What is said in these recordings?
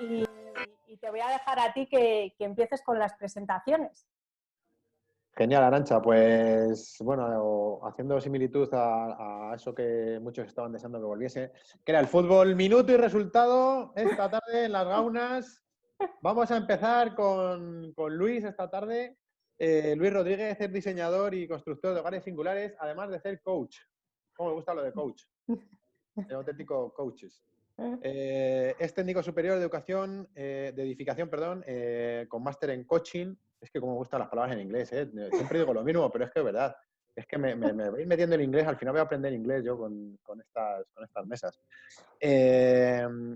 y, y te voy a dejar a ti que empieces con las presentaciones. Genial, Arantxa. Pues bueno, haciendo similitud a eso que muchos estaban deseando que volviese, que era el fútbol minuto y resultado esta tarde en las Gaunas. Vamos a empezar con Luis esta tarde. Luis Rodríguez es diseñador y constructor de hogares singulares, además de ser coach. ¿Cómo me gusta lo de coach? El auténtico coaches. Es técnico superior de educación, de edificación, perdón, con máster en coaching. Es que como me gustan las palabras en inglés, ¿eh? Siempre digo lo mismo, pero es que es verdad. Es que me voy metiendo en inglés, al final voy a aprender inglés yo con estas mesas.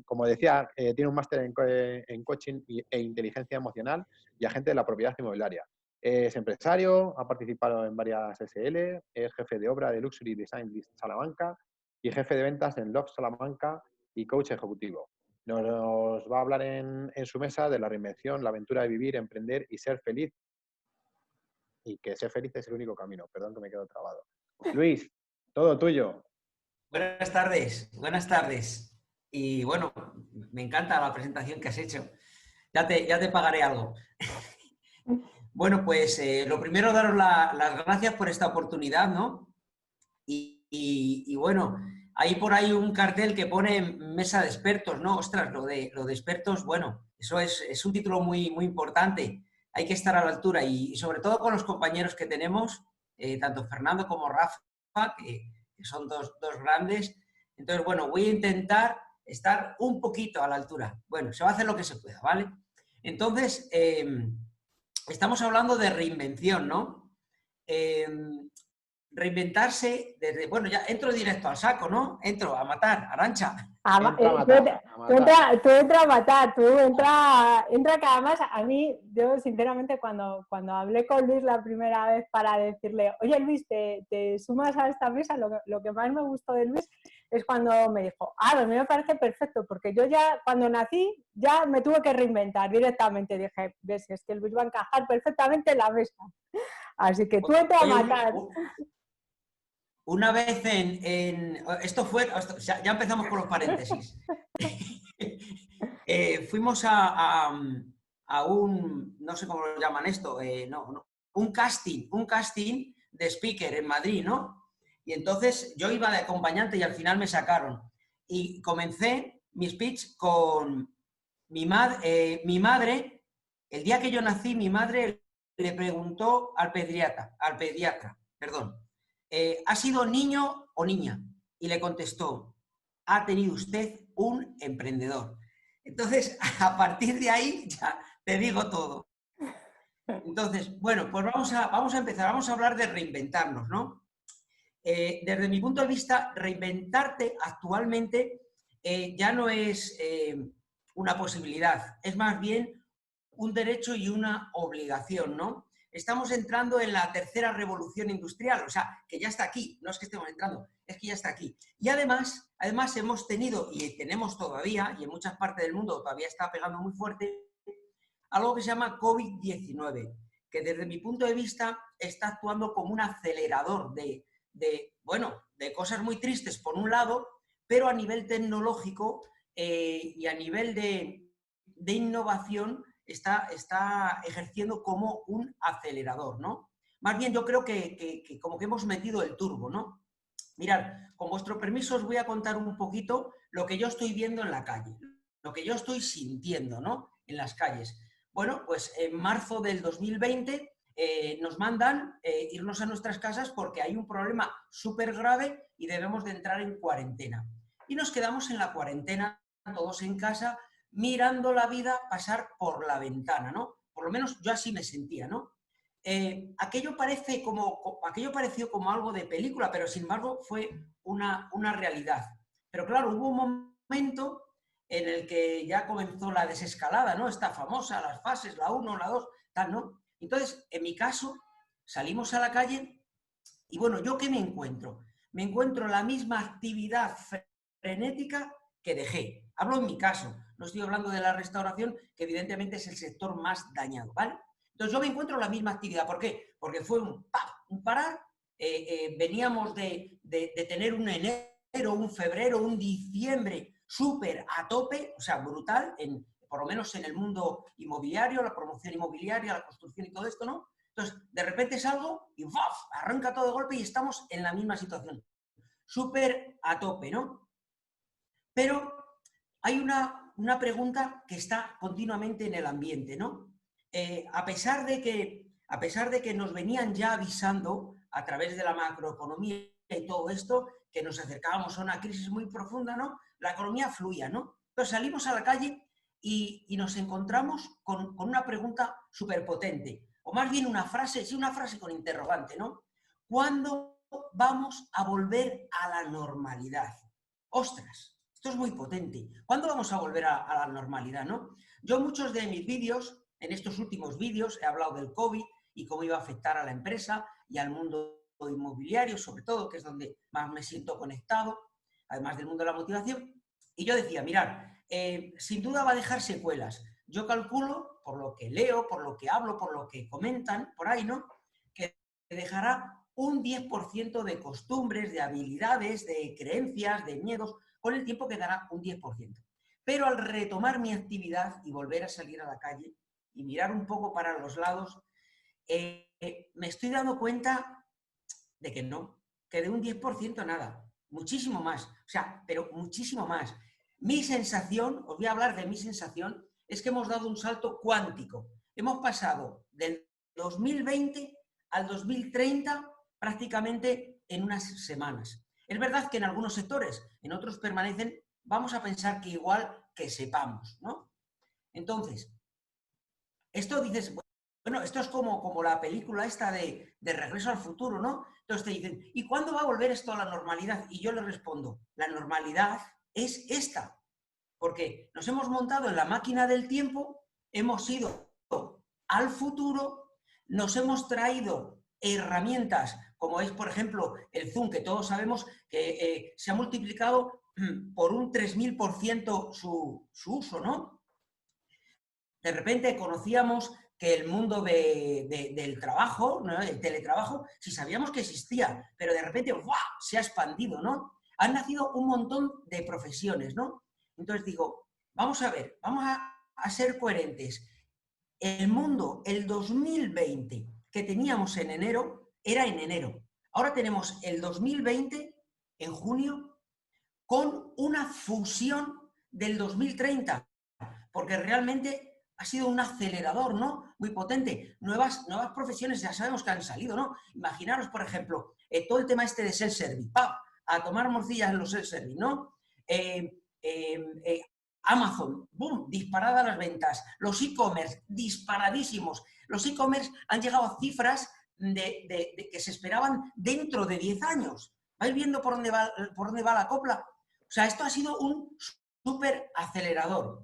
Como decía, tiene un máster en coaching e inteligencia emocional y agente de la propiedad inmobiliaria. Es empresario, ha participado en varias SL, es jefe de obra de Luxury Design Salamanca y jefe de ventas en Love Salamanca y coach ejecutivo. Nos va a hablar en su mesa de la reinvención, la aventura de vivir, emprender y ser feliz. Y que ser feliz es el único camino. Perdón que me quedo trabado. Luis, todo tuyo. Buenas tardes, buenas tardes. Y bueno, me encanta la presentación que has hecho. Ya te pagaré algo. Bueno, pues lo primero, daros las gracias por esta oportunidad, ¿no? Y bueno, hay por ahí un cartel que pone mesa de expertos, ¿no? Ostras, lo de expertos, bueno, eso es un título muy, muy importante. Hay que estar a la altura y sobre todo con los compañeros que tenemos, tanto Fernando como Rafa, que son dos grandes. Entonces, bueno, voy a intentar estar un poquito a la altura. Bueno, se va a hacer lo que se pueda, ¿vale? Entonces, estamos hablando de reinvención, ¿no? Reinventarse desde... Bueno, ya entro directo al saco, ¿no? Entro a matar, Arantxa. Tú entra a matar, tú entra que además a mí, yo sinceramente cuando hablé con Luis la primera vez para decirle, oye Luis, ¿te sumas a esta mesa? Lo que más me gustó de Luis es cuando me dijo, a mí me parece perfecto, porque yo ya cuando nací ya me tuve que reinventar directamente, dije, ves, es que Luis va a encajar perfectamente en la mesa, así que tú entra a matar. Una vez esto fue... Ya empezamos con los paréntesis. Fuimos a un... No sé cómo lo llaman esto. Un casting de speaker en Madrid, ¿no? Y entonces yo iba de acompañante y al final me sacaron. Y comencé mi speech con mi madre. El día que yo nací, mi madre le preguntó al pediatra, perdón. ¿Ha sido niño o niña? Y le contestó, ha tenido usted un emprendedor. Entonces, a partir de ahí ya te digo todo. Entonces, bueno, pues vamos a empezar, vamos a hablar de reinventarnos, ¿no? Desde mi punto de vista, reinventarte actualmente ya no es una posibilidad, es más bien un derecho y una obligación, ¿no? Estamos entrando en la tercera revolución industrial, o sea, que ya está aquí, no es que estemos entrando, es que ya está aquí. Y además hemos tenido, y tenemos todavía, y en muchas partes del mundo todavía está pegando muy fuerte, algo que se llama COVID-19, que desde mi punto de vista está actuando como un acelerador de cosas muy tristes por un lado, pero a nivel tecnológico y a nivel de innovación está ejerciendo como un acelerador, ¿no? Más bien yo creo que como que hemos metido el turbo, ¿no? Mirad, con vuestro permiso os voy a contar un poquito lo que yo estoy viendo en la calle, lo que yo estoy sintiendo, ¿no? En las calles. Bueno, pues en marzo del 2020 nos mandan irnos a nuestras casas porque hay un problema súper grave y debemos de entrar en cuarentena. Y nos quedamos en la cuarentena, todos en casa, mirando la vida pasar por la ventana, ¿no? Por lo menos yo así me sentía, ¿no? Aquello pareció como algo de película, pero sin embargo fue una realidad. Pero claro, hubo un momento en el que ya comenzó la desescalada, ¿no? Esta famosa, las fases, la 1, la 2, tal, ¿no? Entonces, en mi caso, salimos a la calle y bueno, ¿yo qué me encuentro? Me encuentro la misma actividad frenética que dejé. Hablo en mi caso, no estoy hablando de la restauración, que evidentemente es el sector más dañado, ¿vale? Entonces yo me encuentro la misma actividad. ¿Por qué? Porque fue un parar, veníamos de tener un enero, un febrero, un diciembre súper a tope, o sea, brutal, por lo menos en el mundo inmobiliario, la promoción inmobiliaria, la construcción y todo esto, ¿no? Entonces, de repente salgo y ¡buf! Arranca todo de golpe y estamos en la misma situación. Súper a tope, ¿no? Pero hay una pregunta que está continuamente en el ambiente, ¿no? A pesar de que nos venían ya avisando a través de la macroeconomía y todo esto, que nos acercábamos a una crisis muy profunda, ¿no? La economía fluía, ¿no? Entonces salimos a la calle y nos encontramos con una pregunta súper potente, o más bien una frase con interrogante, ¿no? ¿Cuándo vamos a volver a la normalidad? ¡Ostras! Esto es muy potente. ¿Cuándo vamos a volver a la normalidad, no? Yo en muchos de mis vídeos, en estos últimos vídeos, he hablado del COVID y cómo iba a afectar a la empresa y al mundo inmobiliario, sobre todo, que es donde más me siento conectado, además del mundo de la motivación. Y yo decía, mirad, sin duda va a dejar secuelas. Yo calculo, por lo que leo, por lo que hablo, por lo que comentan por ahí, ¿no? Que dejará un 10% de costumbres, de habilidades, de creencias, de miedos. Con el tiempo quedará un 10%. Pero al retomar mi actividad y volver a salir a la calle y mirar un poco para los lados, me estoy dando cuenta de que no, que de un 10% nada, muchísimo más, o sea, pero muchísimo más. Mi sensación, os voy a hablar de mi sensación, es que hemos dado un salto cuántico. Hemos pasado del 2020 al 2030 prácticamente en unas semanas. Es verdad que en algunos sectores, en otros permanecen, vamos a pensar que igual que sepamos, ¿no? Entonces, esto dices, bueno, esto es como la película esta de Regreso al Futuro, ¿no? Entonces te dicen, ¿y cuándo va a volver esto a la normalidad? Y yo les respondo, la normalidad es esta, porque nos hemos montado en la máquina del tiempo, hemos ido al futuro, nos hemos traído herramientas, como es, por ejemplo, el Zoom, que todos sabemos que se ha multiplicado por un 3000% su uso, ¿no? De repente conocíamos que el mundo del trabajo, ¿no? El teletrabajo, sí sabíamos que existía, pero de repente ¡guau!, se ha expandido, ¿no? Han nacido un montón de profesiones, ¿no? Entonces digo, vamos a ver, vamos a ser coherentes. El mundo, el 2020 que teníamos en enero, era en enero. Ahora tenemos el 2020 en junio con una fusión del 2030, porque realmente ha sido un acelerador, ¿no? Muy potente. Nuevas profesiones ya sabemos que han salido, ¿no? Imaginaros, por ejemplo, todo el tema este de self-service. ¡Pam! A tomar morcillas en los self-service, ¿no? Amazon, ¡boom!, disparada las ventas. Los e-commerce, disparadísimos. Los e-commerce han llegado a cifras de que se esperaban dentro de 10 años. ¿Vais viendo por dónde va la copla? O sea, esto ha sido un súper acelerador.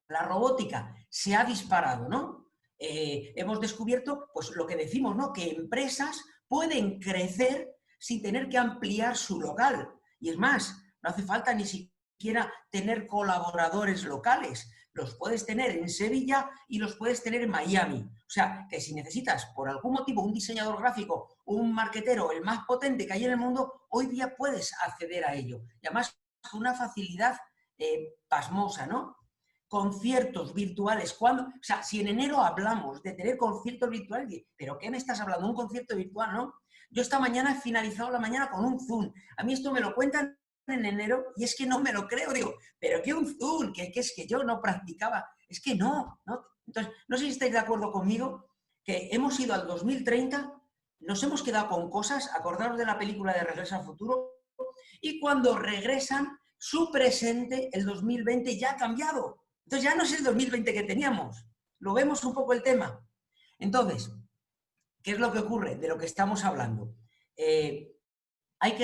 La robótica se ha disparado, ¿no? Hemos descubierto, pues lo que decimos, ¿no? Que empresas pueden crecer sin tener que ampliar su local. Y es más, no hace falta ni siquiera tener colaboradores locales. Los puedes tener en Sevilla y los puedes tener en Miami. O sea, que si necesitas por algún motivo un diseñador gráfico, un marketero, el más potente que hay en el mundo, hoy día puedes acceder a ello. Y además con una facilidad pasmosa, ¿no? Conciertos virtuales. ¿Cuándo? O sea, si en enero hablamos de tener conciertos virtuales, ¿pero qué me estás hablando? ¿Un concierto virtual, no? Yo esta mañana he finalizado la mañana con un Zoom. A mí esto me lo cuentan en enero y es que no me lo creo. Digo, ¿pero qué un Zoom? ¿Qué es que yo no practicaba? Es que no. Entonces, no sé si estáis de acuerdo conmigo que hemos ido al 2030, nos hemos quedado con cosas, acordaros de la película de Regreso al Futuro, y cuando regresan, su presente, el 2020, ya ha cambiado. Entonces ya no es el 2020 que teníamos. Lo vemos un poco el tema. Entonces, ¿qué es lo que ocurre? De lo que estamos hablando. Hay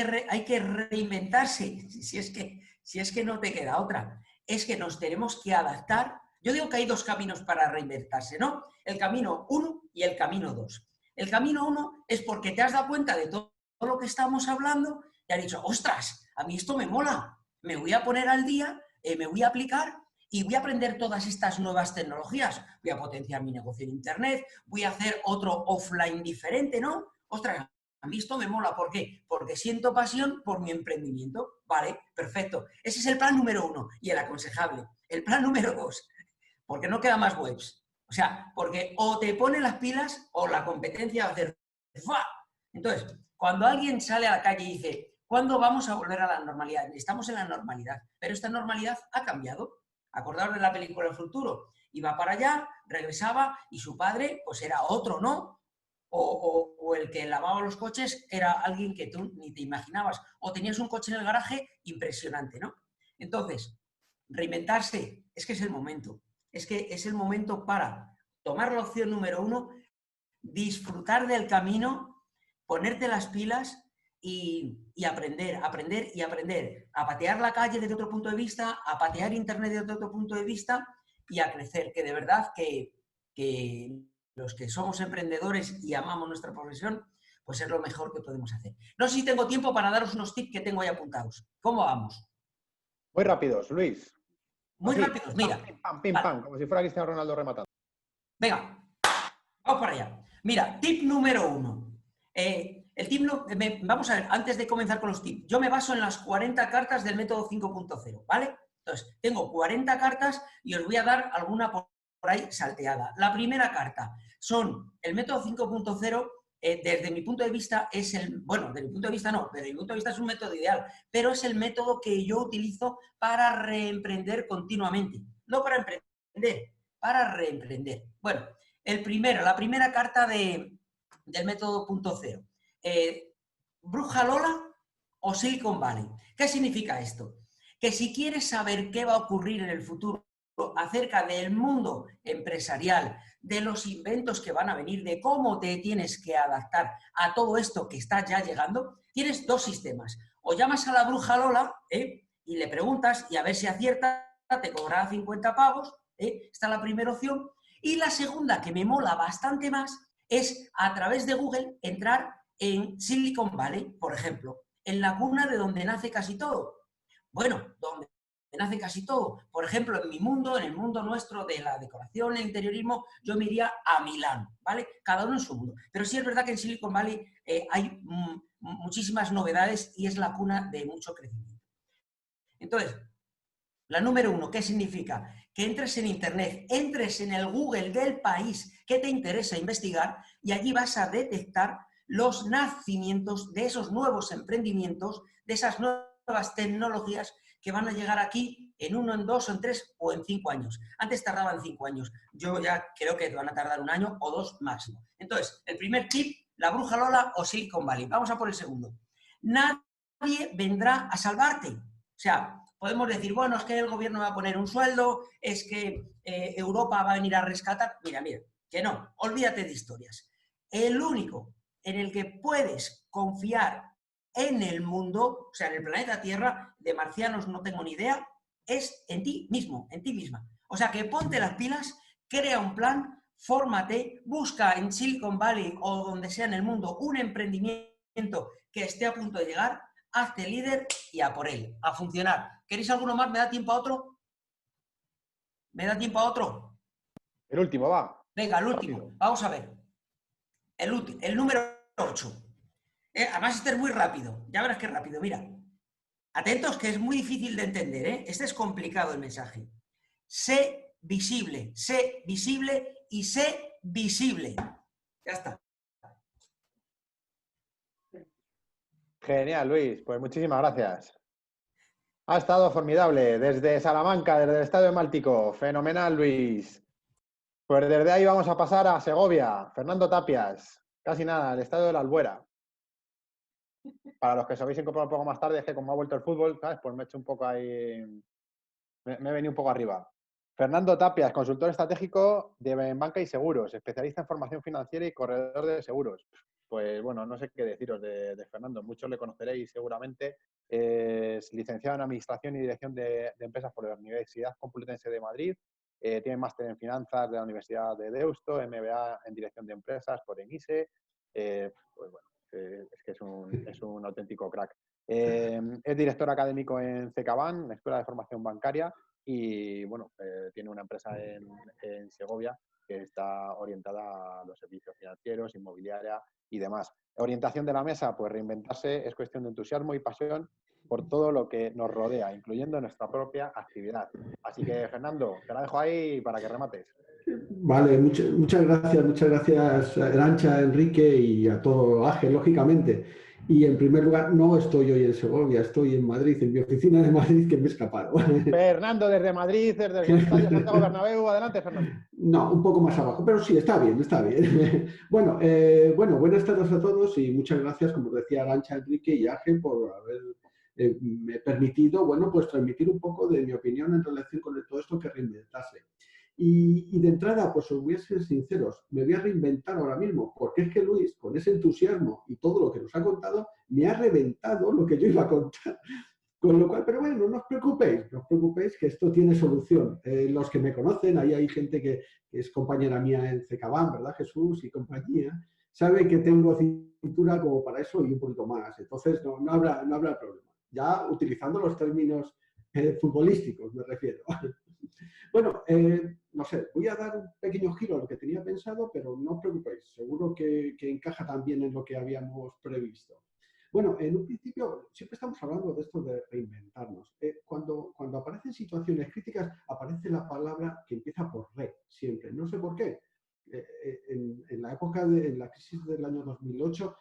que reinventarse, si es que no te queda otra. Es que nos tenemos que adaptar. Yo digo que hay dos caminos para reinventarse, ¿no? El camino 1 y el camino 2. El camino 1 es porque te has dado cuenta de todo lo que estamos hablando y has dicho, ostras, a mí esto me mola, me voy a poner al día, me voy a aplicar y voy a aprender todas estas nuevas tecnologías. Voy a potenciar mi negocio en Internet, voy a hacer otro offline diferente, ¿no? Ostras, a mí esto me mola. ¿Por qué? Porque siento pasión por mi emprendimiento. Vale, perfecto. Ese es el plan número 1 y el aconsejable. El plan número 2. porque no queda más webs. O sea, porque o te pone las pilas o la competencia va a hacer ¡fua! Entonces, cuando alguien sale a la calle y dice, ¿cuándo vamos a volver a la normalidad? Estamos en la normalidad, pero esta normalidad ha cambiado. Acordaos de la película El futuro. Iba para allá, regresaba y su padre pues era otro, ¿no? O el que lavaba los coches era alguien que tú ni te imaginabas. O tenías un coche en el garaje impresionante, ¿no? Entonces, reinventarse es que es el momento. Es que es el momento para tomar la opción número 1, disfrutar del camino, ponerte las pilas y aprender, aprender y aprender. A patear la calle desde otro punto de vista, a patear Internet desde otro punto de vista y a crecer. Que de verdad que los que somos emprendedores y amamos nuestra profesión, pues es lo mejor que podemos hacer. No sé si tengo tiempo para daros unos tips que tengo ahí apuntados. ¿Cómo vamos? Muy rápidos, Luis. Muy Así, rápidos, mira. pim, pam, como si fuera Cristiano Ronaldo rematando. Venga, vamos para allá. Mira, tip número 1. Vamos a ver, antes de comenzar con los tips, yo me baso en las 40 cartas del método 5.0, ¿vale? Entonces, tengo 40 cartas y os voy a dar alguna por ahí salteada. La primera carta son el método 5.0. Desde mi punto de vista es desde mi punto de vista no, desde mi punto de vista es un método ideal, pero es el método que yo utilizo para reemprender continuamente, no para emprender, para reemprender. Bueno, la primera carta del método 0.0. ¿Bruja Lola o Silicon Valley? ¿Qué significa esto? Que si quieres saber qué va a ocurrir en el futuro acerca del mundo empresarial, de los inventos que van a venir, de cómo te tienes que adaptar a todo esto que está ya llegando, tienes dos sistemas. O llamas a la bruja Lola y le preguntas y a ver si acierta, te cobrará 50 pavos. Esta es la primera opción. Y la segunda, que me mola bastante más, es a través de Google entrar en Silicon Valley, por ejemplo, en la cuna de donde nace casi todo. Bueno, donde nace casi todo. Por ejemplo, en mi mundo, en el mundo nuestro de la decoración, el interiorismo, yo me iría a Milán, ¿vale? Cada uno en su mundo. Pero sí es verdad que en Silicon Valley hay muchísimas novedades y es la cuna de mucho crecimiento. Entonces, la número 1, ¿qué significa? Que entres en Internet, entres en el Google del país que te interesa investigar y allí vas a detectar los nacimientos de esos nuevos emprendimientos, de esas nuevas tecnologías que van a llegar aquí en 1, en 2, en 3 o en 5 años. Antes tardaban 5 años. Yo ya creo que van a tardar 1 año o 2 máximo. Entonces, el primer tip, la bruja Lola o Silicon Valley. Vamos a por el segundo. Nadie vendrá a salvarte. O sea, podemos decir, bueno, es que el gobierno va a poner un sueldo, es que Europa va a venir a rescatar. Mira, que no, olvídate de historias. El único en el que puedes confiar en el mundo, o sea, en el planeta Tierra, de marcianos no tengo ni idea, es en ti mismo, en ti misma. O sea, que ponte las pilas, crea un plan, fórmate, busca en Silicon Valley o donde sea en el mundo un emprendimiento que esté a punto de llegar, hazte líder y a por él, a funcionar. ¿Queréis alguno más? ¿Me da tiempo a otro? ¿Me da tiempo a otro? El último, va. Venga, el último. Rápido. Vamos a ver. El número 8. Además, este es muy rápido. Ya verás qué rápido. Mira. Atentos, que es muy difícil de entender, ¿eh? Este es complicado el mensaje. Sé visible y sé visible. Ya está. Genial, Luis. Pues muchísimas gracias. Ha estado formidable. Desde Salamanca, desde el Estadio Máltico. Fenomenal, Luis. Pues desde ahí vamos a pasar a Segovia. Fernando Tapias. Casi nada, el Estadio de la Albuera. Para los que os habéis incorporado un poco más tarde, es que como ha vuelto el fútbol, ¿sabes? Pues me he hecho un poco ahí... Me he venido un poco arriba. Fernando Tapias, consultor estratégico de banca y seguros, especialista en formación financiera y corredor de seguros. Pues bueno, no sé qué deciros de Fernando. Muchos le conoceréis seguramente. Es licenciado en Administración y Dirección de Empresas por la Universidad Complutense de Madrid. Tiene máster en Finanzas de la Universidad de Deusto, MBA en Dirección de Empresas por ENISE. Pues bueno, es que es un auténtico crack. Es director académico en CECABAN, Escuela de Formación Bancaria, y bueno, tiene una empresa en Segovia que está orientada a los servicios financieros, inmobiliaria y demás. Orientación de la mesa, pues reinventarse es cuestión de entusiasmo y pasión por todo lo que nos rodea, incluyendo nuestra propia actividad. Así que, Fernando, te la dejo ahí para que remates. Vale, muchas gracias Arantxa, Enrique y a todo Ángel, lógicamente. Y en primer lugar, no estoy hoy en Segovia, estoy en Madrid, en mi oficina de Madrid, que me he escapado. Fernando, desde Madrid, desde el Estadio Santiago Bernabéu. Adelante, Fernando. No, un poco más abajo, pero sí, está bien, está bien. Bueno, buenas tardes a todos y muchas gracias, como decía Arantxa, Enrique y Ángel, por haber me permitido, bueno, pues transmitir un poco de mi opinión en relación con todo esto que reinventase. Y de entrada, pues os voy a ser sinceros, me voy a reinventar ahora mismo, porque es que Luis, con ese entusiasmo y todo lo que nos ha contado, me ha reventado lo que yo iba a contar. Con lo cual, pero bueno, no os preocupéis que esto tiene solución. Los que me conocen, ahí hay gente que es compañera mía en CECABAN, ¿verdad, Jesús? Y compañía, sabe que tengo cintura como para eso y un poquito más. Entonces, no habrá problema. Ya utilizando los términos futbolísticos, me refiero. Bueno, no sé, voy a dar un pequeño giro a lo que tenía pensado, pero no os preocupéis, seguro que encaja también en lo que habíamos previsto. Bueno, en un principio siempre estamos hablando de esto de reinventarnos. Cuando aparecen situaciones críticas, aparece la palabra que empieza por re, siempre. No sé por qué. En la época en la crisis del año 2008,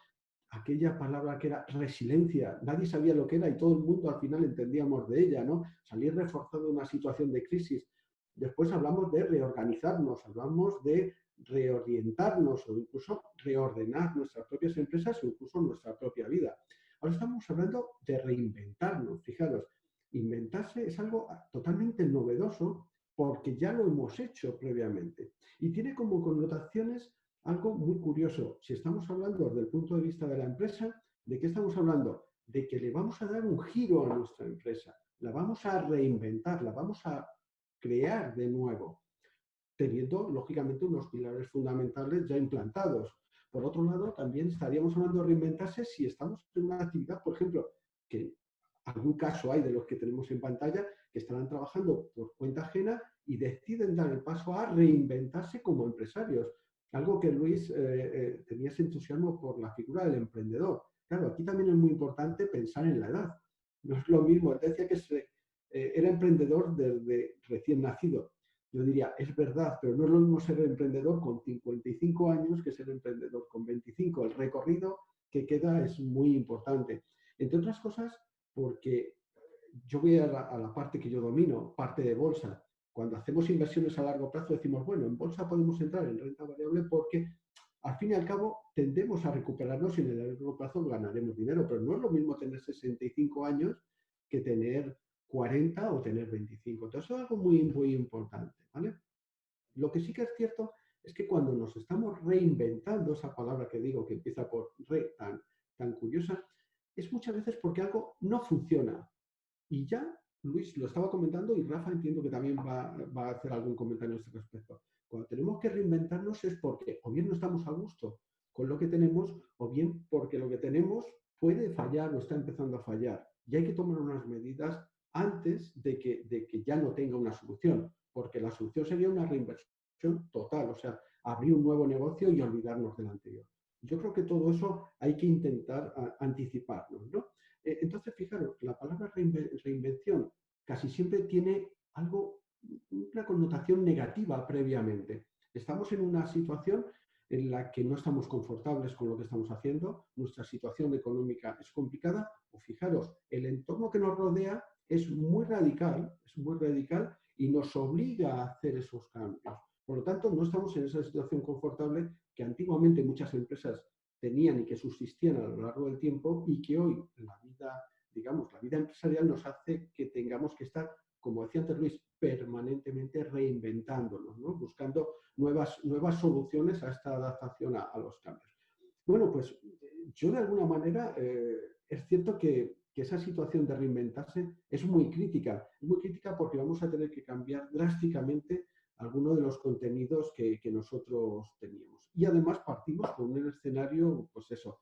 aquella palabra que era resiliencia, nadie sabía lo que era y todo el mundo al final entendíamos de ella, ¿no? Salir reforzado de una situación de crisis. Después hablamos de reorganizarnos, hablamos de reorientarnos o incluso reordenar nuestras propias empresas o incluso nuestra propia vida. Ahora estamos hablando de reinventarnos. Fijaros, inventarse es algo totalmente novedoso porque ya lo hemos hecho previamente y tiene como connotaciones algo muy curioso. Si estamos hablando desde el punto de vista de la empresa, ¿de qué estamos hablando? De que le vamos a dar un giro a nuestra empresa, la vamos a reinventar, la vamos a crear de nuevo, teniendo, lógicamente, unos pilares fundamentales ya implantados. Por otro lado, también estaríamos hablando de reinventarse si estamos en una actividad, por ejemplo, que algún caso hay de los que tenemos en pantalla, que estarán trabajando por cuenta ajena y deciden dar el paso a reinventarse como empresarios. Algo que Luis tenía ese entusiasmo por la figura del emprendedor. Claro, aquí también es muy importante pensar en la edad. No es lo mismo, él decía que era emprendedor desde recién nacido. Yo diría, es verdad, pero no es lo mismo ser emprendedor con 55 años que ser emprendedor con 25. El recorrido que queda es muy importante. Entre otras cosas, porque yo voy a la parte que yo domino, parte de bolsa. Cuando hacemos inversiones a largo plazo decimos, bueno, en bolsa podemos entrar en renta variable porque al fin y al cabo tendemos a recuperarnos y en el largo plazo ganaremos dinero, pero no es lo mismo tener 65 años que tener 40 o tener 25. Entonces, es algo muy, muy importante, ¿vale? Lo que sí que es cierto es que cuando nos estamos reinventando, esa palabra que digo que empieza por re, tan curiosa, es muchas veces porque algo no funciona. Y ya Luis lo estaba comentando y Rafa entiendo que también va a hacer algún comentario a este respecto. Cuando tenemos que reinventarnos es porque o bien no estamos a gusto con lo que tenemos o bien porque lo que tenemos puede fallar o está empezando a fallar. Y hay que tomar unas medidas antes de que ya no tenga una solución, porque la solución sería una reinversión total, o sea, abrir un nuevo negocio y olvidarnos del anterior. Yo creo que todo eso hay que intentar anticiparnos, ¿no? Entonces, fijaros, la palabra reinvención casi siempre tiene algo, una connotación negativa previamente. Estamos en una situación en la que no estamos confortables con lo que estamos haciendo, nuestra situación económica es complicada, o fijaros, el entorno que nos rodea es muy radical y nos obliga a hacer esos cambios. Por lo tanto, no estamos en esa situación confortable que antiguamente muchas empresas tenían y que subsistían a lo largo del tiempo y que hoy la vida, digamos, la vida empresarial nos hace que tengamos que estar, como decía antes Luis, permanentemente reinventándonos, ¿no? Buscando nuevas soluciones a esta adaptación a los cambios. Bueno, pues yo de alguna manera es cierto que esa situación de reinventarse es muy crítica porque vamos a tener que cambiar drásticamente algunos de los contenidos que nosotros teníamos. Y además partimos con un escenario, pues eso,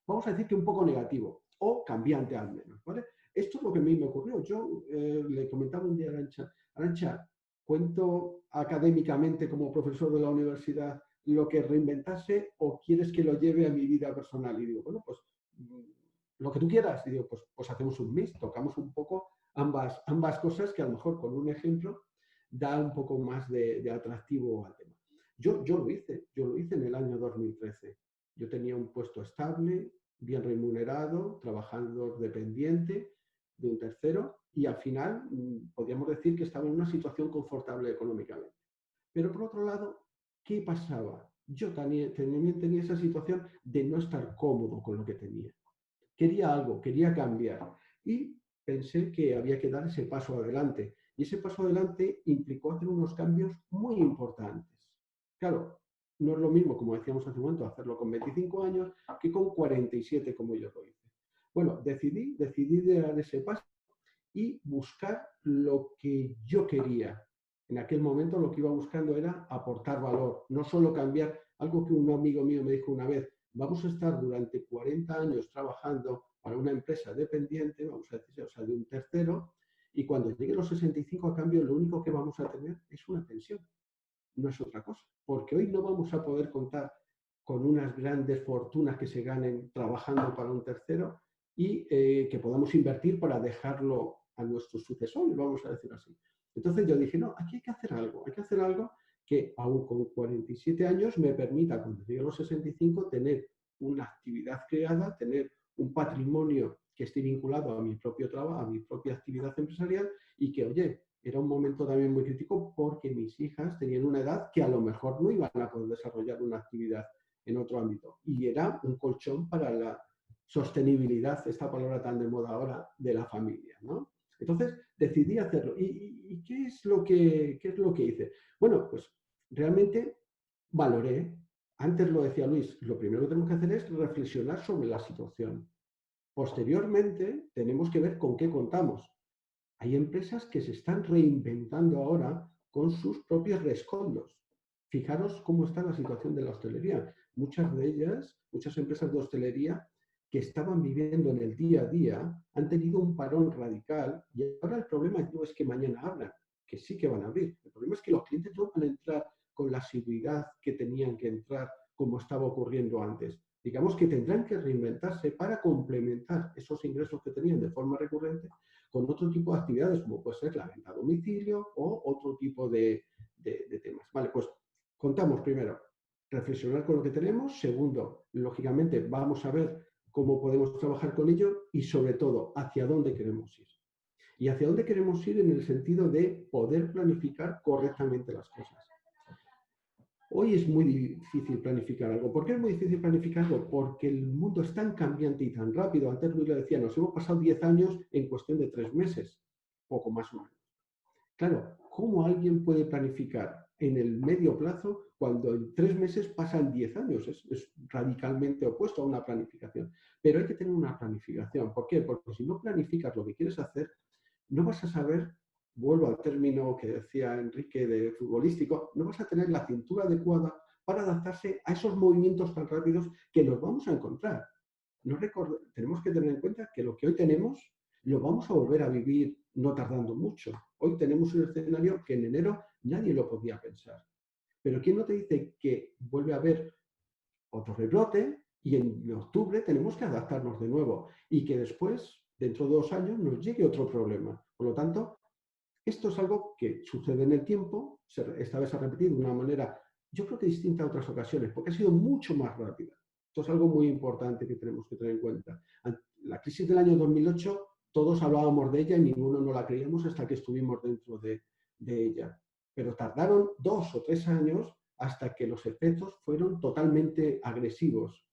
vamos a decir que un poco negativo o cambiante al menos, ¿vale? Esto es lo que a mí me ocurrió. Yo le comentaba un día a Arantxa, Arantxa, ¿cuento académicamente como profesor de la universidad lo que reinventase o quieres que lo lleve a mi vida personal? Y digo, bueno, pues lo que tú quieras. Y digo, pues hacemos un mix, tocamos un poco ambas cosas que a lo mejor con un ejemplo da un poco más de atractivo al tema. Yo lo hice en el año 2013. Yo tenía un puesto estable, bien remunerado, trabajando dependiente de un tercero y al final podríamos decir que estaba en una situación confortable económicamente. Pero por otro lado, ¿qué pasaba? Yo también tenía esa situación de no estar cómodo con lo que tenía. Quería algo, quería cambiar y pensé que había que dar ese paso adelante. Y ese paso adelante implicó hacer unos cambios muy importantes. Claro, no es lo mismo, como decíamos hace un momento, hacerlo con 25 años que con 47 como yo lo hice. Bueno, decidí dar ese paso y buscar lo que yo quería. En aquel momento lo que iba buscando era aportar valor, no solo cambiar algo que un amigo mío me dijo una vez, vamos a estar durante 40 años trabajando para una empresa dependiente, vamos a decir, o sea, de un tercero, y cuando lleguen los 65 a cambio, lo único que vamos a tener es una pensión, no es otra cosa, porque hoy no vamos a poder contar con unas grandes fortunas que se ganen trabajando para un tercero y que podamos invertir para dejarlo a nuestros sucesores, vamos a decir así. Entonces yo dije, no, aquí hay que hacer algo que aún con 47 años me permita, cuando llegue a los 65, tener una actividad creada, tener un patrimonio que esté vinculado a mi propio trabajo, a mi propia actividad empresarial y que, oye, era un momento también muy crítico porque mis hijas tenían una edad que a lo mejor no iban a poder desarrollar una actividad en otro ámbito. Y era un colchón para la sostenibilidad, esta palabra tan de moda ahora, de la familia, ¿no? Entonces decidí hacerlo. ¿Y qué es lo que hice? Bueno, pues realmente valoré, antes lo decía Luis, lo primero que tenemos que hacer es reflexionar sobre la situación. Posteriormente tenemos que ver con qué contamos. Hay empresas que se están reinventando ahora con sus propios rescoldos. Fijaros cómo está la situación de la hostelería. Muchas de ellas, muchas empresas de hostelería que estaban viviendo en el día a día, han tenido un parón radical y ahora el problema no es que mañana abran, que sí que van a abrir. El problema es que los clientes no van a entrar con la seguridad que tenían que entrar como estaba ocurriendo antes. Digamos que tendrán que reinventarse para complementar esos ingresos que tenían de forma recurrente con otro tipo de actividades, como puede ser la venta a domicilio o otro tipo de temas. Vale, pues contamos primero, reflexionar con lo que tenemos. Segundo, lógicamente, vamos a ver cómo podemos trabajar con ello y, sobre todo, hacia dónde queremos ir. Y hacia dónde queremos ir en el sentido de poder planificar correctamente las cosas. Hoy es muy difícil planificar algo. ¿Por qué es muy difícil planificar algo? Porque el mundo es tan cambiante y tan rápido. Antes Luis le decía, nos hemos pasado 10 años en cuestión de 3 meses, poco más o menos. Claro, ¿cómo alguien puede planificar en el medio plazo cuando en 3 meses pasan 10 años? Es radicalmente opuesto a una planificación. Pero hay que tener una planificación. ¿Por qué? Porque si no planificas lo que quieres hacer, no vas a saber, vuelvo al término que decía Enrique de futbolístico, no vas a tener la cintura adecuada para adaptarse a esos movimientos tan rápidos que nos vamos a encontrar. Tenemos que tener en cuenta que lo que hoy tenemos lo vamos a volver a vivir no tardando mucho. Hoy tenemos un escenario que en enero nadie lo podía pensar. Pero ¿quién no te dice que vuelve a haber otro rebrote y en octubre tenemos que adaptarnos de nuevo y que después, dentro de 2 años, nos llegue otro problema? Por lo tanto, esto es algo que sucede en el tiempo, esta vez se ha repetido de una manera, yo creo que distinta a otras ocasiones, porque ha sido mucho más rápida. Esto es algo muy importante que tenemos que tener en cuenta. La crisis del año 2008, todos hablábamos de ella y ninguno no la creíamos hasta que estuvimos dentro de ella. Pero tardaron 2 o 3 años hasta que los efectos fueron totalmente agresivos.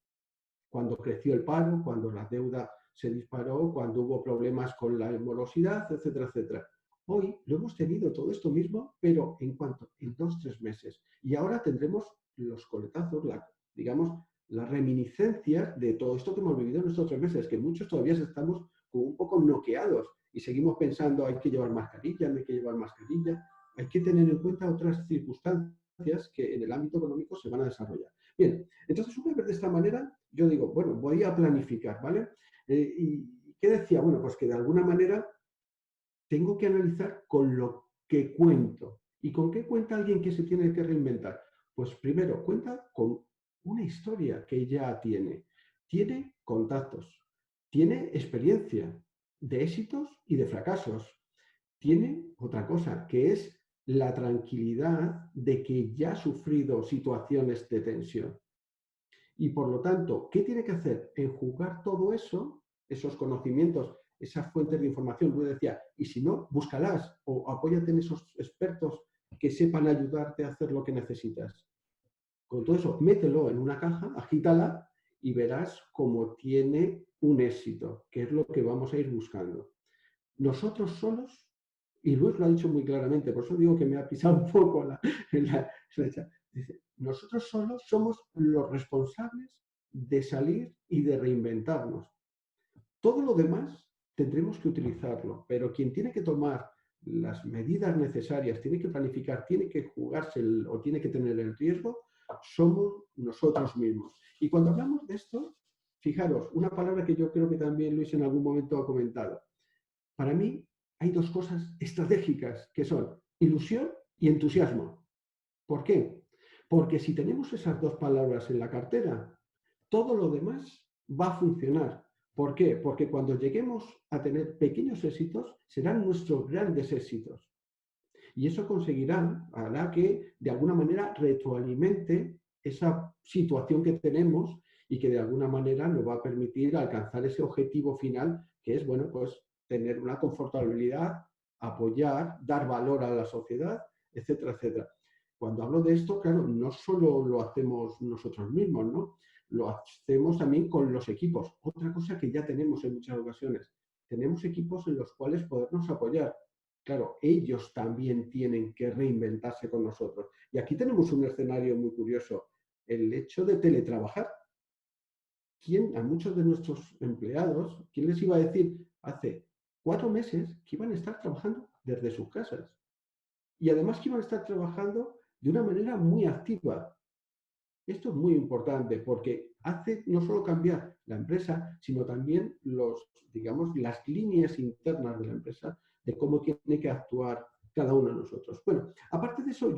Cuando creció el paro, cuando la deuda se disparó, cuando hubo problemas con la morosidad, etcétera, etcétera. Hoy lo hemos tenido todo esto mismo, pero en 2 o 3 meses. Y ahora tendremos los coletazos, digamos, las reminiscencias de todo esto que hemos vivido en estos 3 meses, que muchos todavía estamos como un poco noqueados y seguimos pensando hay que llevar mascarilla, no hay que llevar mascarilla. Hay que tener en cuenta otras circunstancias que en el ámbito económico se van a desarrollar. Bien, entonces una vez de esta manera, yo digo, bueno, voy a planificar, ¿vale? ¿Y qué decía? Bueno, pues que de alguna manera tengo que analizar con lo que cuento. ¿Y con qué cuenta alguien que se tiene que reinventar? Pues primero, cuenta con una historia que ya tiene. Tiene contactos, tiene experiencia de éxitos y de fracasos. Tiene otra cosa, que es la tranquilidad de que ya ha sufrido situaciones de tensión. Y por lo tanto, ¿qué tiene que hacer? Enjugar todo eso, esos conocimientos, esas fuentes de información. Yo decía, y si no, búscalas o apóyate en esos expertos que sepan ayudarte a hacer lo que necesitas. Con todo eso, mételo en una caja, agítala y verás cómo tiene un éxito, que es lo que vamos a ir buscando. Nosotros solos, y Luis lo ha dicho muy claramente, por eso digo que me ha pisado un poco en la flecha, dice, nosotros solos somos los responsables de salir y de reinventarnos. Todo lo demás tendremos que utilizarlo, pero quien tiene que tomar las medidas necesarias, tiene que planificar, tiene que jugarse o tiene que tener el riesgo, somos nosotros mismos. Y cuando hablamos de esto, fijaros, una palabra que yo creo que también Luis en algún momento ha comentado. Para mí hay dos cosas estratégicas que son ilusión y entusiasmo. ¿Por qué? Porque si tenemos esas dos palabras en la cartera, todo lo demás va a funcionar. ¿Por qué? Porque cuando lleguemos a tener pequeños éxitos, serán nuestros grandes éxitos. Y eso hará que de alguna manera retroalimente esa situación que tenemos y que de alguna manera nos va a permitir alcanzar ese objetivo final, que es, bueno, pues tener una confortabilidad, apoyar, dar valor a la sociedad, etcétera, etcétera. Cuando hablo de esto, claro, no solo lo hacemos nosotros mismos, ¿no? Lo hacemos también con los equipos. Otra cosa que ya tenemos en muchas ocasiones. Tenemos equipos en los cuales podernos apoyar. Claro, ellos también tienen que reinventarse con nosotros. Y aquí tenemos un escenario muy curioso. El hecho de teletrabajar. A muchos de nuestros empleados, ¿quién les iba a decir hace 4 meses que iban a estar trabajando desde sus casas? Y además que iban a estar trabajando de una manera muy activa. Esto es muy importante porque hace no solo cambiar la empresa, sino también las líneas internas de la empresa de cómo tiene que actuar cada uno de nosotros. Bueno, aparte de eso,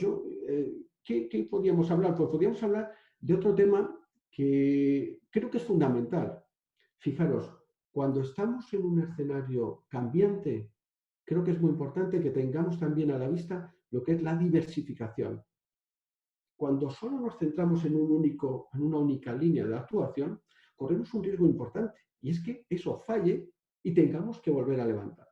¿qué podíamos hablar? Pues podíamos hablar de otro tema que creo que es fundamental. Fijaros, cuando estamos en un escenario cambiante, creo que es muy importante que tengamos también a la vista lo que es la diversificación. Cuando solo nos centramos en una única línea de actuación, corremos un riesgo importante y es que eso falle y tengamos que volver a levantarnos.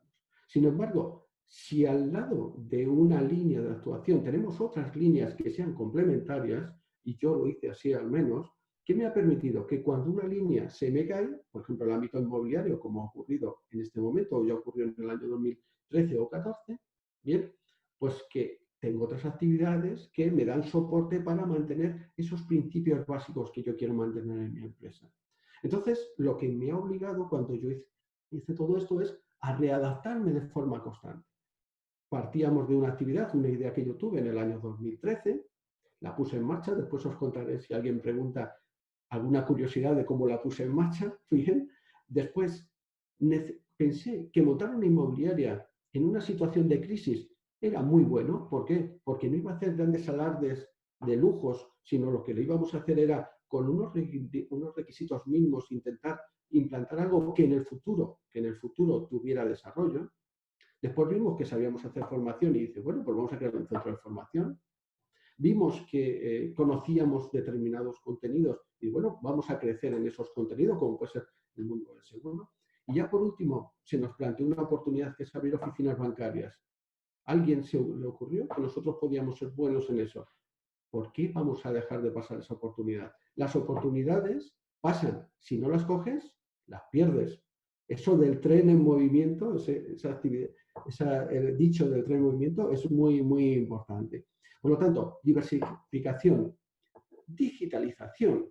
Sin embargo, si al lado de una línea de actuación tenemos otras líneas que sean complementarias, y yo lo hice así al menos, ¿qué me ha permitido? Que cuando una línea se me cae, por ejemplo, el ámbito inmobiliario, como ha ocurrido en este momento, o ya ocurrió en el año 2013 o 2014, bien, pues que tengo otras actividades que me dan soporte para mantener esos principios básicos que yo quiero mantener en mi empresa. Entonces, lo que me ha obligado cuando yo hice todo esto es a readaptarme de forma constante. Partíamos de una actividad, una idea que yo tuve en el año 2013, la puse en marcha, después os contaré si alguien pregunta alguna curiosidad de cómo la puse en marcha, bien. Después pensé que montar una inmobiliaria en una situación de crisis era muy bueno. ¿Por qué? Porque no iba a hacer grandes alardes de lujos, sino lo que le íbamos a hacer era, con unos requisitos mínimos, intentar implantar algo que en el futuro tuviera desarrollo. Después vimos que sabíamos hacer formación y dice, bueno, pues vamos a crear un centro de formación. Vimos que conocíamos determinados contenidos y bueno, vamos a crecer en esos contenidos, como puede ser el mundo del seguro. Y ya por último, se nos planteó una oportunidad que es abrir oficinas bancarias. ¿A alguien se le ocurrió que nosotros podíamos ser buenos en eso? ¿Por qué vamos a dejar de pasar esa oportunidad? Las oportunidades pasan. Si no las coges, las pierdes. Eso del tren en movimiento, el dicho del tren en movimiento es muy, muy importante. Por lo tanto, diversificación, digitalización.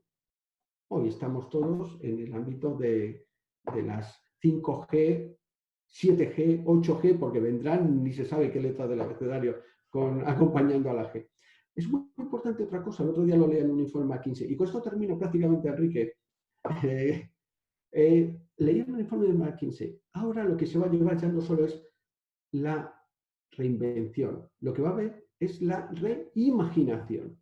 Hoy estamos todos en el ámbito de las 5G, 7G, 8G, porque vendrán, ni se sabe qué letra del abecedario acompañando a la G. Es muy importante otra cosa, el otro día lo leí en un informe McKinsey, y con esto termino prácticamente, Enrique. Leí en un informe de McKinsey. Ahora lo que se va a llevar ya no solo es la reinvención, lo que va a haber es la reimaginación.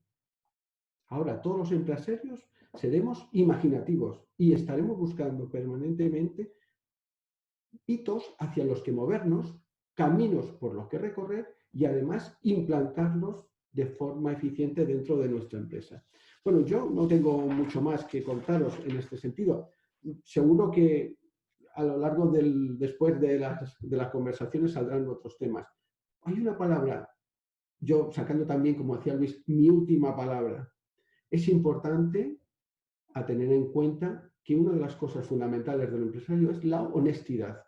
Ahora todos los empresarios seremos imaginativos y estaremos buscando permanentemente hitos hacia los que movernos, caminos por los que recorrer y además implantarlos de forma eficiente dentro de nuestra empresa. Bueno, yo no tengo mucho más que contaros en este sentido. Seguro que a lo largo después de las conversaciones saldrán otros temas. Hay una palabra, yo sacando también, como decía Luis, mi última palabra. Es importante a tener en cuenta que una de las cosas fundamentales del empresario es la honestidad.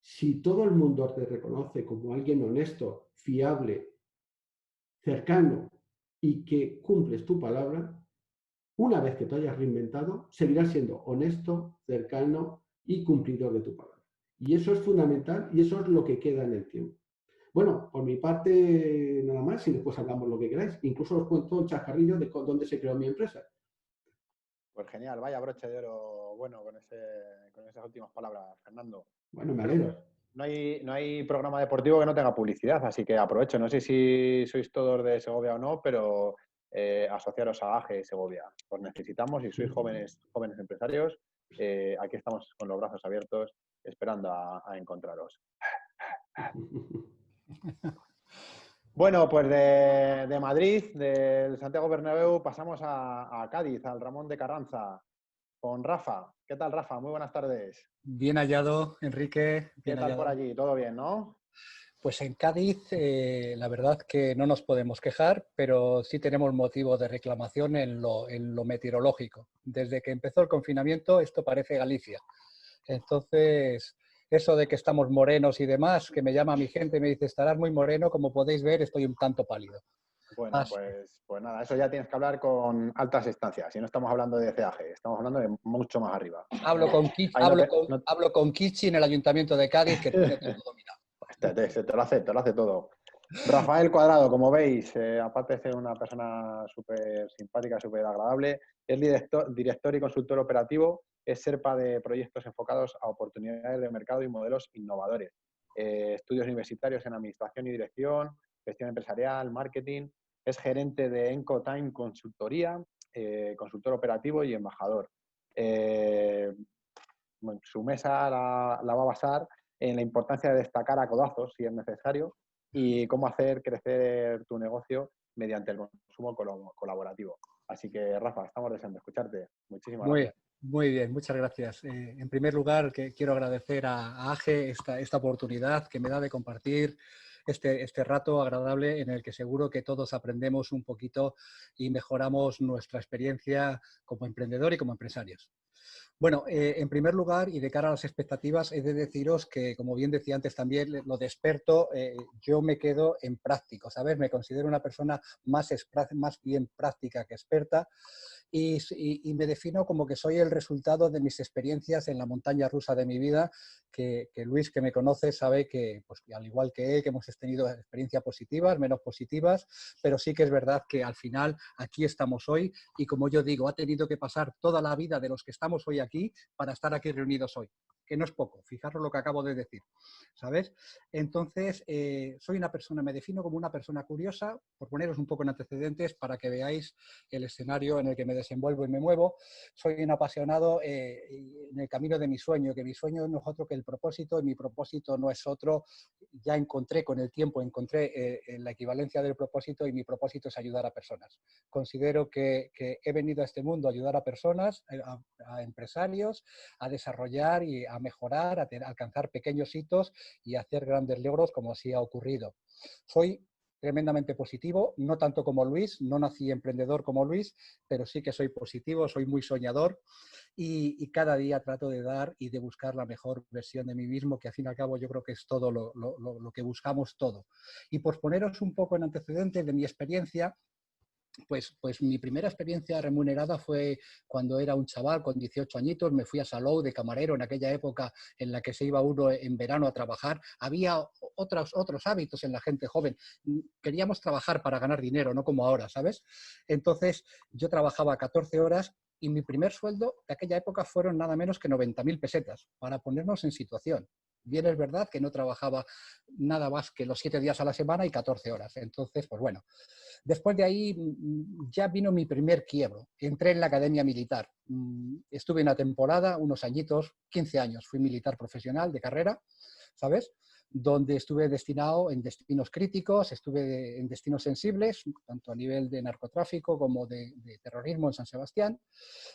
Si todo el mundo te reconoce como alguien honesto, fiable, cercano y que cumples tu palabra, una vez que te hayas reinventado, seguirás siendo honesto, cercano y cumplidor de tu palabra. Y eso es fundamental y eso es lo que queda en el tiempo. Bueno, por mi parte nada más y después hablamos lo que queráis. Incluso os cuento el chascarrillo de dónde se creó mi empresa. Pues genial, vaya broche de oro bueno con esas últimas palabras, Fernando. Bueno, me Bueno, alegro. pues no hay programa deportivo que no tenga publicidad, así que aprovecho. No sé si sois todos de Segovia o no, pero asociaros a AGE Segovia. Os necesitamos y sois jóvenes empresarios. Aquí estamos con los brazos abiertos esperando a encontraros. Bueno, pues de Madrid, del Santiago Bernabéu, pasamos a Cádiz, al Ramón de Carranza, con Rafa. ¿Qué tal, Rafa? Muy buenas tardes. Bien hallado, Enrique. ¿Qué Bien tal hallado. por allí? ¿Todo bien, no? Pues en Cádiz, la verdad que no nos podemos quejar, pero sí tenemos motivo de reclamación en lo meteorológico. Desde que empezó el confinamiento, esto parece Galicia. Entonces, eso de que estamos morenos y demás, que me llama mi gente y me dice, estarás muy moreno, como podéis ver, estoy un tanto pálido. Bueno, pues nada, eso ya tienes que hablar con altas instancias. Y no estamos hablando de CAG, estamos hablando de mucho más arriba. Hablo con Kichi en el Ayuntamiento de Cádiz, que tiene todo dominado. Te lo hace todo. Rafael Cuadrado, como veis, aparte de ser una persona súper simpática, súper agradable, es director y consultor operativo, es SERPA de proyectos enfocados a oportunidades de mercado y modelos innovadores. Estudios universitarios en administración y dirección, gestión empresarial, marketing, es gerente de Encotime Consultoría, consultor operativo y embajador. Su mesa la va a basar en la importancia de destacar a codazos, si es necesario, y cómo hacer crecer tu negocio mediante el consumo colaborativo. Así que, Rafa, estamos deseando escucharte. Muchísimas gracias. Muy bien, muchas gracias. En primer lugar, quiero agradecer a AGE esta oportunidad que me da de compartir este rato agradable en el que seguro que todos aprendemos un poquito y mejoramos nuestra experiencia como emprendedor y como empresarios. Bueno, en primer lugar, y de cara a las expectativas, he de deciros que, como bien decía antes también, lo de experto, yo me quedo en práctico, ¿sabes? Me considero una persona más bien práctica que experta y me defino como que soy el resultado de mis experiencias en la montaña rusa de mi vida, que Luis, que me conoce, sabe que, pues, al igual que él, que hemos tenido experiencias positivas, menos positivas, pero sí que es verdad que al final aquí estamos hoy y, como yo digo, ha tenido que pasar toda la vida de los que estamos hoy aquí para estar aquí reunidos hoy, que no es poco, fijaros lo que acabo de decir, ¿sabes? Entonces, soy una persona, me defino como una persona curiosa, por poneros un poco en antecedentes para que veáis el escenario en el que me desenvuelvo y me muevo. Soy un apasionado en el camino de mi sueño, que mi sueño no es otro que el propósito, y mi propósito no es otro. Ya encontré con el tiempo, la equivalencia del propósito, y mi propósito es ayudar a personas. Considero que he venido a este mundo a ayudar a personas, a empresarios, a desarrollar y a mejorar, a alcanzar pequeños hitos y a hacer grandes logros, como así ha ocurrido. Soy tremendamente positivo, no tanto como Luis, no nací emprendedor como Luis, pero sí que soy positivo, soy muy soñador y cada día trato de dar y de buscar la mejor versión de mí mismo, que al fin y al cabo yo creo que es todo lo que buscamos todo. Y por poneros un poco en antecedentes de mi experiencia, pues mi primera experiencia remunerada fue cuando era un chaval con 18 añitos. Me fui a Salou de camarero en aquella época en la que se iba uno en verano a trabajar. Había otros hábitos en la gente joven. Queríamos trabajar para ganar dinero, no como ahora, ¿sabes? Entonces yo trabajaba 14 horas y mi primer sueldo de aquella época fueron nada menos que 90.000 pesetas, para ponernos en situación. Bien es verdad que no trabajaba nada más que los 7 días a la semana y 14 horas. Entonces, pues bueno, después de ahí ya vino mi primer quiebro. Entré en la academia militar. Estuve una temporada, unos añitos, 15 años. Fui militar profesional de carrera, ¿sabes? Donde estuve destinado en destinos críticos, estuve en destinos sensibles, tanto a nivel de narcotráfico como de terrorismo en San Sebastián.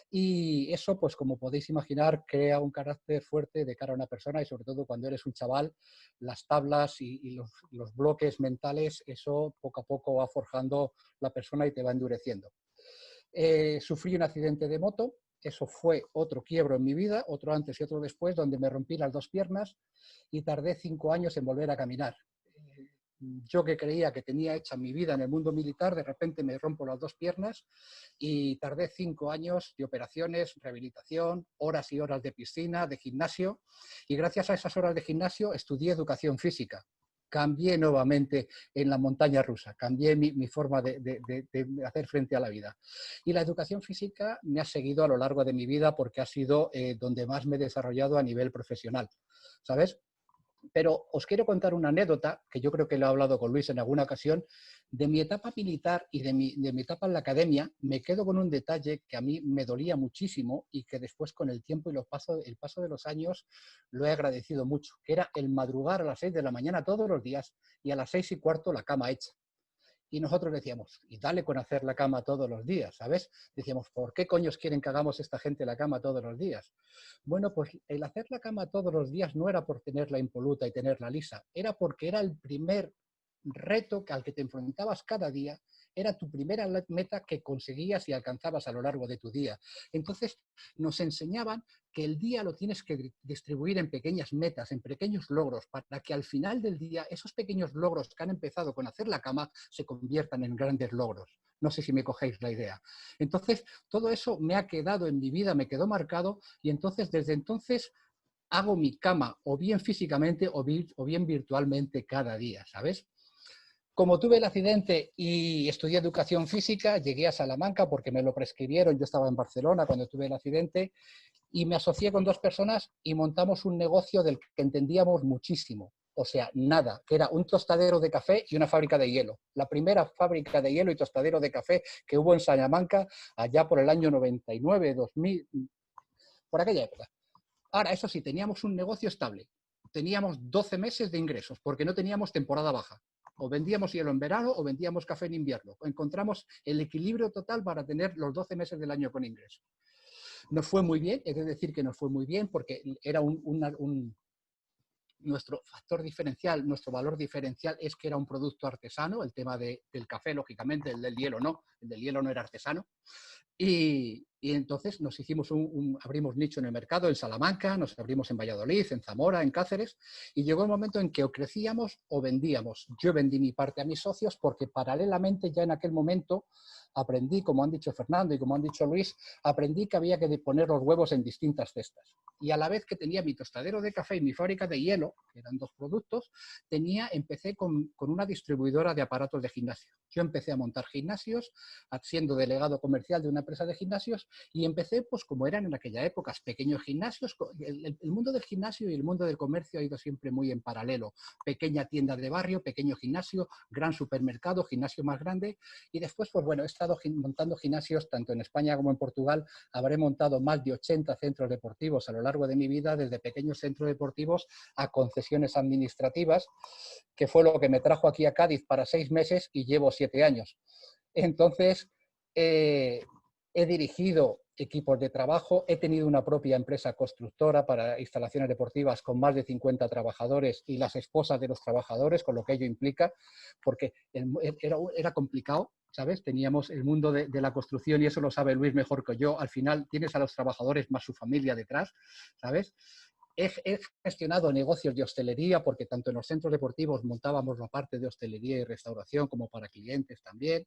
Y eso, pues como podéis imaginar, crea un carácter fuerte de cara a una persona y sobre todo cuando eres un chaval, las tablas y los bloques mentales, eso poco a poco va forjando la persona y te va endureciendo. Sufrí un accidente de moto, eso fue otro quiebro en mi vida, otro antes y otro después, donde me rompí las 2 piernas y tardé 5 años en volver a caminar. Yo que creía que tenía hecha mi vida en el mundo militar, de repente me rompo las 2 piernas y tardé 5 años de operaciones, rehabilitación, horas y horas de piscina, de gimnasio, y gracias a esas horas de gimnasio estudié educación física. Cambié nuevamente en la montaña rusa, cambié mi forma de hacer frente a la vida. Y la educación física me ha seguido a lo largo de mi vida porque ha sido donde más me he desarrollado a nivel profesional, ¿sabes? Pero os quiero contar una anécdota, que yo creo que lo he hablado con Luis en alguna ocasión, de mi etapa militar y de mi etapa en la academia. Me quedo con un detalle que a mí me dolía muchísimo y que después con el tiempo y el paso de los años lo he agradecido mucho, que era el madrugar a las 6 de la mañana todos los días y a las 6:15 la cama hecha. Y nosotros decíamos, y dale con hacer la cama todos los días, ¿sabes? Decíamos, ¿por qué coños quieren que hagamos esta gente la cama todos los días? Bueno, pues el hacer la cama todos los días no era por tenerla impoluta y tenerla lisa, era porque era el primer reto al que te enfrentabas cada día, era tu primera meta que conseguías y alcanzabas a lo largo de tu día. Entonces nos enseñaban que el día lo tienes que distribuir en pequeñas metas, en pequeños logros, para que al final del día esos pequeños logros que han empezado con hacer la cama se conviertan en grandes logros. No sé si me cogéis la idea. Entonces, todo eso me ha quedado en mi vida, me quedó marcado y entonces, desde entonces, hago mi cama o bien físicamente o bien virtualmente cada día, ¿sabes? Como tuve el accidente y estudié educación física, llegué a Salamanca porque me lo prescribieron. Yo estaba en Barcelona cuando tuve el accidente y me asocié con 2 personas y montamos un negocio del que entendíamos muchísimo. O sea, nada, que era un tostadero de café y una fábrica de hielo. La primera fábrica de hielo y tostadero de café que hubo en Salamanca allá por el año 99, 2000, por aquella época. Ahora, eso sí, teníamos un negocio estable. Teníamos 12 meses de ingresos porque no teníamos temporada baja. O vendíamos hielo en verano o vendíamos café en invierno. Encontramos el equilibrio total para tener los 12 meses del año con ingresos. Nos fue muy bien, he de decir que nos fue muy bien porque era nuestro factor diferencial, nuestro valor diferencial es que era un producto artesano, el tema del café, lógicamente, el del hielo no era artesano. Y entonces nos hicimos abrimos nicho en el mercado, en Salamanca, nos abrimos en Valladolid, en Zamora, en Cáceres, y llegó el momento en que o crecíamos o vendíamos. Yo vendí mi parte a mis socios porque paralelamente ya en aquel momento aprendí, como han dicho Fernando y como han dicho Luis, aprendí que había que poner los huevos en distintas cestas. Y a la vez que tenía mi tostadero de café y mi fábrica de hielo, que eran 2 productos, empecé con una distribuidora de aparatos de gimnasio. Yo empecé a montar gimnasios, siendo delegado comercial de una empresa de gimnasios, y empecé, pues como eran en aquella época, pequeños gimnasios. El mundo del gimnasio y el mundo del comercio ha ido siempre muy en paralelo. Pequeña tienda de barrio, pequeño gimnasio, gran supermercado, gimnasio más grande, y después, pues bueno, he estado montando gimnasios tanto en España como en Portugal. Habré montado más de 80 centros deportivos a lo largo de mi vida, desde pequeños centros deportivos a concesiones administrativas, que fue lo que me trajo aquí a Cádiz para 6 meses y llevo 7 años. Entonces, he dirigido equipos de trabajo, he tenido una propia empresa constructora para instalaciones deportivas con más de 50 trabajadores y las esposas de los trabajadores, con lo que ello implica, porque era complicado, ¿sabes? Teníamos el mundo de la construcción y eso lo sabe Luis mejor que yo. Al final tienes a los trabajadores más su familia detrás, ¿sabes? He gestionado negocios de hostelería porque tanto en los centros deportivos montábamos la parte de hostelería y restauración como para clientes también.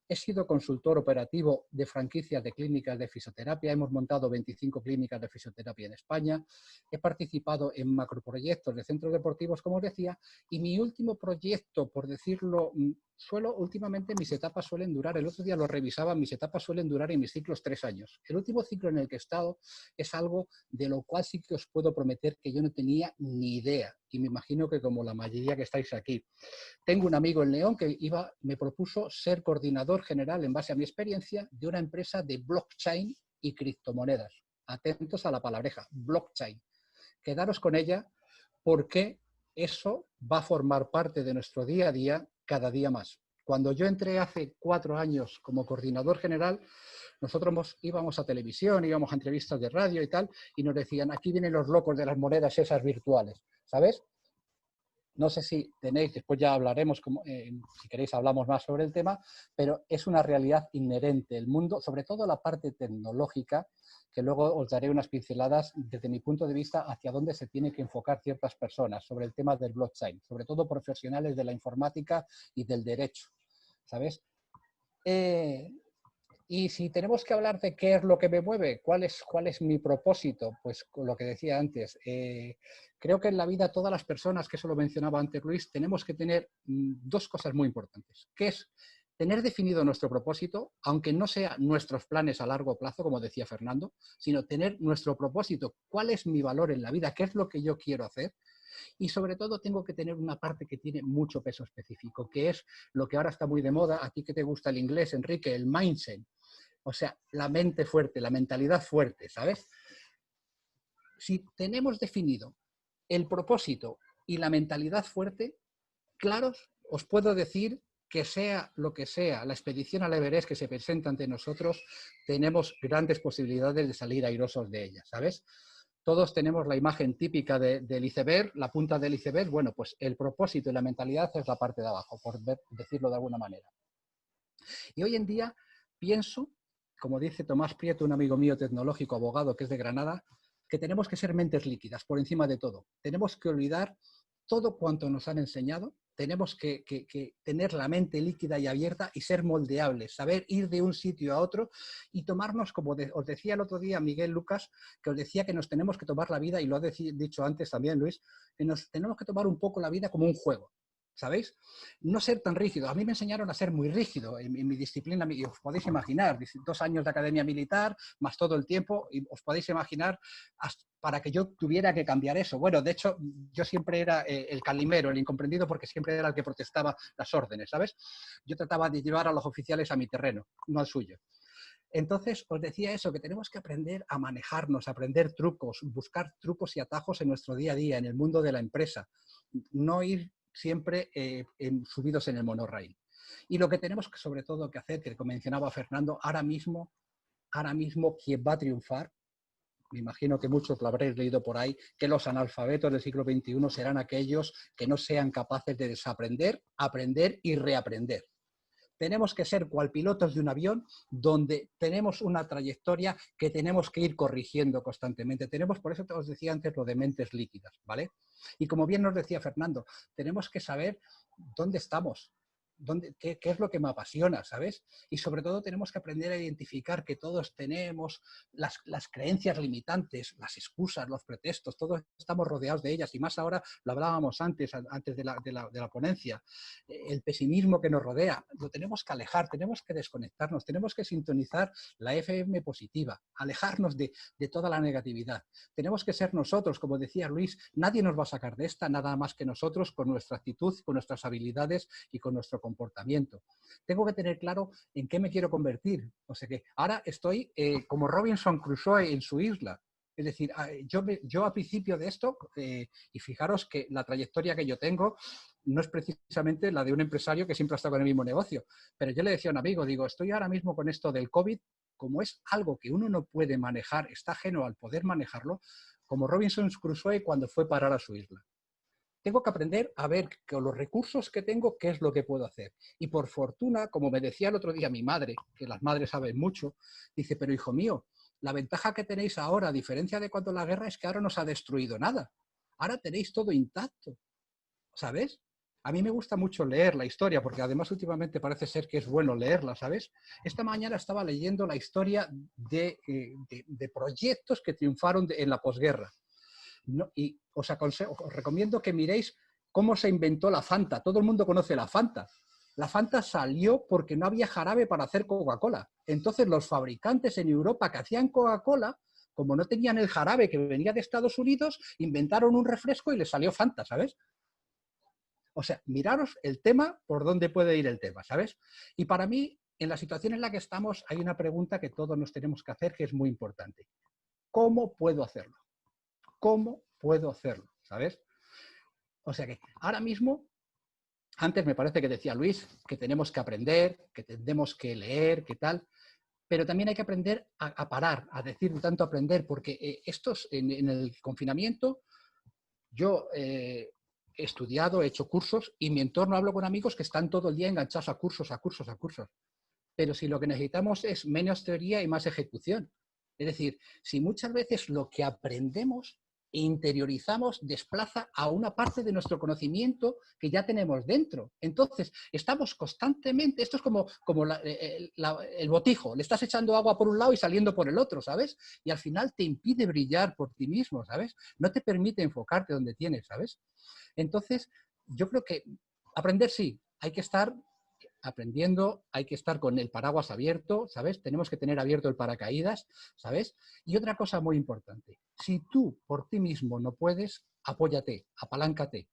He sido consultor operativo de franquicias de clínicas de fisioterapia. Hemos montado 25 clínicas de fisioterapia en España. He participado en macroproyectos de centros deportivos, como os decía. Y mi último proyecto, por decirlo, últimamente mis etapas suelen durar, el otro día lo revisaba, mis etapas suelen durar en mis ciclos 3 años. El último ciclo en el que he estado es algo de lo cual sí que os puedo prometer que yo no tenía ni idea. Y me imagino que como la mayoría que estáis aquí. Tengo un amigo en León que me propuso ser coordinador general en base a mi experiencia de una empresa de blockchain y criptomonedas. Atentos a la palabreja, blockchain. Quedaros con ella porque eso va a formar parte de nuestro día a día cada día más. Cuando yo entré hace 4 años como coordinador general, nosotros íbamos a televisión, íbamos a entrevistas de radio y tal, y nos decían, aquí vienen los locos de las monedas esas virtuales, ¿sabes? No sé si tenéis, después ya hablaremos, si queréis hablamos más sobre el tema, pero es una realidad inherente. El mundo, sobre todo la parte tecnológica, que luego os daré unas pinceladas desde mi punto de vista hacia dónde se tiene que enfocar ciertas personas sobre el tema del blockchain, sobre todo profesionales de la informática y del derecho, ¿sabes? Y si tenemos que hablar de qué es lo que me mueve, cuál es mi propósito, pues con lo que decía antes, creo que en la vida todas las personas, que eso lo mencionaba antes Luis, tenemos que tener 2 cosas muy importantes, que es tener definido nuestro propósito, aunque no sea nuestros planes a largo plazo, como decía Fernando, sino tener nuestro propósito, cuál es mi valor en la vida, qué es lo que yo quiero hacer. Y sobre todo tengo que tener una parte que tiene mucho peso específico, que es lo que ahora está muy de moda, a ti que te gusta el inglés, Enrique, el mindset. O sea, la mente fuerte, la mentalidad fuerte, ¿sabes? Si tenemos definido el propósito y la mentalidad fuerte, claros, os puedo decir que sea lo que sea la expedición al Everest que se presenta ante nosotros, tenemos grandes posibilidades de salir airosos de ella, ¿sabes? Todos tenemos la imagen típica del iceberg, la punta del iceberg. Bueno, pues el propósito y la mentalidad es la parte de abajo, por decirlo de alguna manera. Y hoy en día pienso, como dice Tomás Prieto, un amigo mío tecnológico, abogado, que es de Granada, que tenemos que ser mentes líquidas por encima de todo. Tenemos que olvidar todo cuanto nos han enseñado, tenemos que tener la mente líquida y abierta y ser moldeables, saber ir de un sitio a otro y tomarnos, como os decía el otro día Miguel Lucas, que os decía que nos tenemos que tomar la vida, y lo ha dicho antes también Luis, que nos tenemos que tomar un poco la vida como un juego. ¿Sabéis? No ser tan rígido. A mí me enseñaron a ser muy rígido en mi disciplina, y os podéis imaginar, 2 años de academia militar, más todo el tiempo, y os podéis imaginar para que yo tuviera que cambiar eso. Bueno, de hecho, yo siempre era el calimero, el incomprendido, porque siempre era el que protestaba las órdenes, ¿sabes? Yo trataba de llevar a los oficiales a mi terreno, no al suyo. Entonces, os decía eso, que tenemos que aprender a manejarnos, a aprender trucos, buscar trucos y atajos en nuestro día a día, en el mundo de la empresa. No ir siempre subidos en el monorail. Y lo que tenemos que, sobre todo, que hacer, que mencionaba Fernando, ahora mismo quien va a triunfar, me imagino que muchos lo habréis leído por ahí, que los analfabetos del siglo XXI serán aquellos que no sean capaces de desaprender, aprender y reaprender. Tenemos que ser cual pilotos de un avión donde tenemos una trayectoria que tenemos que ir corrigiendo constantemente. Por eso os decía antes lo de mentes líquidas, ¿vale? Y como bien nos decía Fernando, tenemos que saber dónde estamos, qué es lo que me apasiona, ¿sabes? Y sobre todo tenemos que aprender a identificar que todos tenemos las creencias limitantes, las excusas, los pretextos, todos estamos rodeados de ellas, y más ahora, lo hablábamos antes de la ponencia, el pesimismo que nos rodea, lo tenemos que alejar, tenemos que desconectarnos, tenemos que sintonizar la FM positiva, alejarnos de toda la negatividad. Tenemos que ser nosotros, como decía Luis, nadie nos va a sacar de esta, nada más que nosotros, con nuestra actitud, con nuestras habilidades y con nuestro comportamiento. Tengo que tener claro en qué me quiero convertir. O sea que ahora estoy como Robinson Crusoe en su isla. Es decir, yo a principio de esto, y fijaros que la trayectoria que yo tengo no es precisamente la de un empresario que siempre ha estado en el mismo negocio, pero yo le decía a un amigo, digo, estoy ahora mismo con esto del COVID, como es algo que uno no puede manejar, está ajeno al poder manejarlo, como Robinson Crusoe cuando fue parar a su isla. Tengo que aprender a ver con los recursos que tengo qué es lo que puedo hacer. Y por fortuna, como me decía el otro día mi madre, que las madres saben mucho, dice, pero hijo mío, la ventaja que tenéis ahora, a diferencia de cuando la guerra, es que ahora no se ha destruido nada. Ahora tenéis todo intacto, ¿sabes? A mí me gusta mucho leer la historia, porque además últimamente parece ser que es bueno leerla, ¿sabes? Esta mañana estaba leyendo la historia de proyectos que triunfaron en la posguerra. No, y os recomiendo que miréis cómo se inventó la Fanta. Todo el mundo conoce la Fanta. La Fanta salió porque no había jarabe para hacer Coca-Cola. Entonces los fabricantes en Europa que hacían Coca-Cola, como no tenían el jarabe que venía de Estados Unidos, inventaron un refresco y les salió Fanta, ¿sabes? O sea, miraros el tema, por dónde puede ir el tema, ¿sabes? Y para mí, en la situación en la que estamos, hay una pregunta que todos nos tenemos que hacer que es muy importante. ¿Cómo puedo hacerlo? ¿Cómo puedo hacerlo? ¿Sabes? O sea que ahora mismo, antes me parece que decía Luis, que tenemos que aprender, que tenemos que leer, que tal, pero también hay que aprender a parar, a decir de tanto aprender, porque en el confinamiento, yo he estudiado, he hecho cursos y en mi entorno hablo con amigos que están todo el día enganchados a cursos, a cursos, a cursos. Pero si lo que necesitamos es menos teoría y más ejecución. Es decir, si muchas veces lo que aprendemos e interiorizamos desplaza a una parte de nuestro conocimiento que ya tenemos dentro. Entonces, estamos constantemente, esto es como el botijo, le estás echando agua por un lado y saliendo por el otro, ¿sabes? Y al final te impide brillar por ti mismo, ¿sabes? No te permite enfocarte donde tienes, ¿sabes? Entonces, yo creo que aprender sí, hay que estar aprendiendo, hay que estar con el paraguas abierto, ¿sabes? Tenemos que tener abierto el paracaídas, ¿sabes? Y otra cosa muy importante, si tú por ti mismo no puedes, apóyate, apaláncate.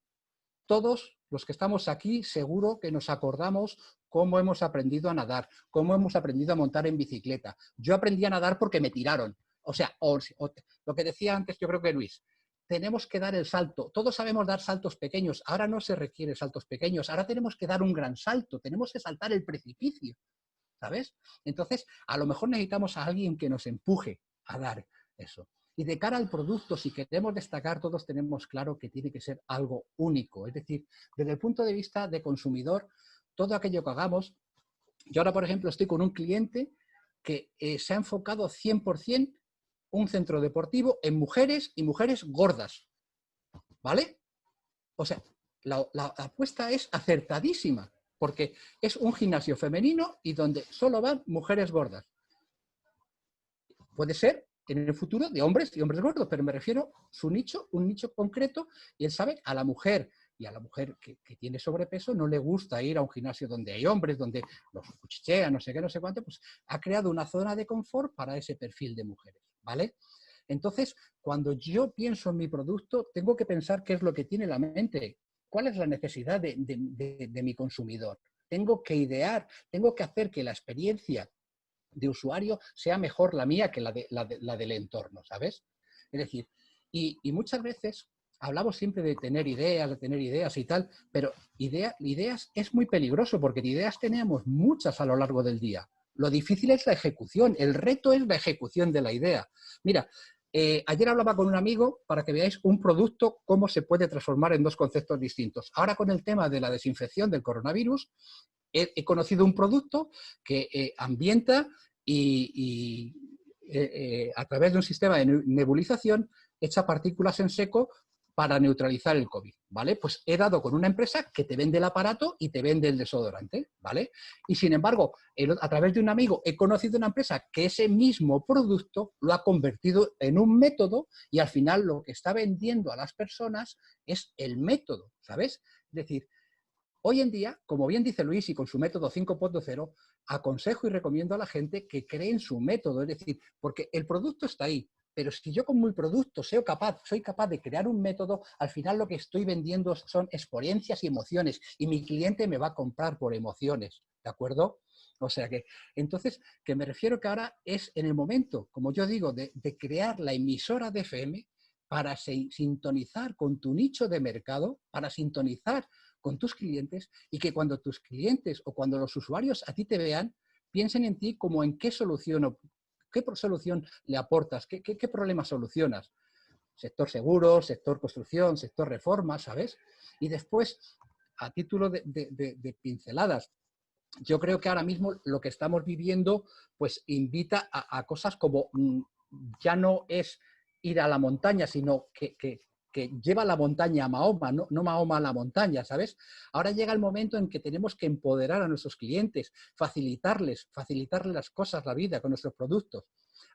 Todos los que estamos aquí seguro que nos acordamos cómo hemos aprendido a nadar, cómo hemos aprendido a montar en bicicleta. Yo aprendí a nadar porque me tiraron. O sea, lo que decía antes yo creo que Luis, tenemos que dar el salto. Todos sabemos dar saltos pequeños. Ahora no se requiere saltos pequeños. Ahora tenemos que dar un gran salto. Tenemos que saltar el precipicio, ¿sabes? Entonces, a lo mejor necesitamos a alguien que nos empuje a dar eso. Y de cara al producto, si queremos destacar, todos tenemos claro que tiene que ser algo único. Es decir, desde el punto de vista de consumidor, todo aquello que hagamos. Yo ahora, por ejemplo, estoy con un cliente que se ha enfocado 100% un centro deportivo en mujeres y mujeres gordas, ¿vale? O sea, la apuesta es acertadísima, porque es un gimnasio femenino y donde solo van mujeres gordas. Puede ser en el futuro de hombres y hombres gordos, pero me refiero a su nicho, un nicho concreto, y él sabe a la mujer y a la mujer que tiene sobrepeso no le gusta ir a un gimnasio donde hay hombres, donde los cuchichean, no sé qué, no sé cuánto, pues ha creado una zona de confort para ese perfil de mujeres, ¿vale? Entonces, cuando yo pienso en mi producto, tengo que pensar qué es lo que tiene la mente, cuál es la necesidad de mi consumidor. Tengo que idear, tengo que hacer que la experiencia de usuario sea mejor la mía que la del entorno, ¿sabes? Es decir, y muchas veces hablamos siempre de tener ideas y tal, pero ideas es muy peligroso porque de ideas tenemos muchas a lo largo del día. Lo difícil es la ejecución, el reto es la ejecución de la idea. Mira, ayer hablaba con un amigo para que veáis un producto, cómo se puede transformar en dos conceptos distintos. Ahora con el tema de la desinfección del coronavirus, he conocido un producto que ambienta y a través de un sistema de nebulización echa partículas en seco para neutralizar el COVID, ¿vale? Pues he dado con una empresa que te vende el aparato y te vende el desodorante, ¿vale? Y sin embargo, a través de un amigo he conocido una empresa que ese mismo producto lo ha convertido en un método y al final lo que está vendiendo a las personas es el método, ¿sabes? Es decir, hoy en día, como bien dice Luis y con su método 5.0, aconsejo y recomiendo a la gente que cree en su método, es decir, porque el producto está ahí, pero si yo con mi producto soy capaz de crear un método, al final lo que estoy vendiendo son experiencias y emociones y mi cliente me va a comprar por emociones, ¿de acuerdo? O sea que, entonces, que me refiero que ahora es en el momento, como yo digo, de crear la emisora de FM para sintonizar con tu nicho de mercado, para sintonizar con tus clientes y que cuando tus clientes o cuando los usuarios a ti te vean, piensen en ti como en qué solución le aportas, qué problema solucionas. Sector seguro, sector construcción, sector reforma, ¿sabes? Y después, a título de pinceladas, yo creo que ahora mismo lo que estamos viviendo pues invita a cosas como ya no es ir a la montaña, sino que lleva la montaña a Mahoma, no Mahoma a la montaña, ¿sabes? Ahora llega el momento en que tenemos que empoderar a nuestros clientes, facilitarles las cosas, la vida con nuestros productos.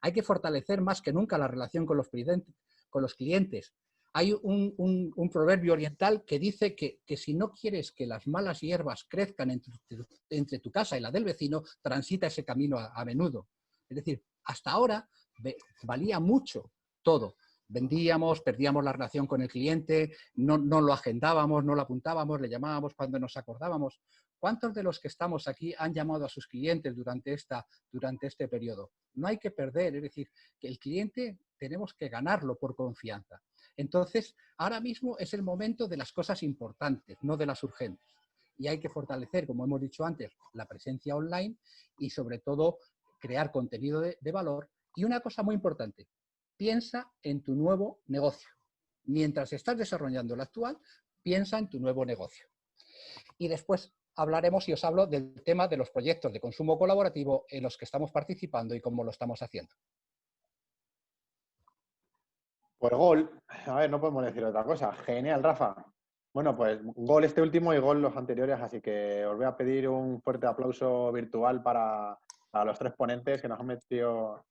Hay que fortalecer más que nunca la relación con los clientes. Hay un proverbio oriental que dice que si no quieres que las malas hierbas crezcan entre tu casa y la del vecino, transita ese camino a menudo. Es decir, hasta ahora valía mucho todo. Vendíamos, perdíamos la relación con el cliente, no lo agendábamos, no lo apuntábamos, le llamábamos cuando nos acordábamos. ¿Cuántos de los que estamos aquí han llamado a sus clientes durante este periodo? No hay que perder, es decir, que el cliente tenemos que ganarlo por confianza. Entonces, ahora mismo es el momento de las cosas importantes, no de las urgentes. Y hay que fortalecer, como hemos dicho antes, la presencia online y, sobre todo, crear contenido de valor. Y una cosa muy importante, piensa en tu nuevo negocio. Mientras estás desarrollando el actual, piensa en tu nuevo negocio. Y después hablaremos y os hablo del tema de los proyectos de consumo colaborativo en los que estamos participando y cómo lo estamos haciendo. Pues gol, a ver, no podemos decir otra cosa. Genial, Rafa. Bueno, pues gol este último y gol los anteriores, así que os voy a pedir un fuerte aplauso virtual para los tres ponentes que nos han metido.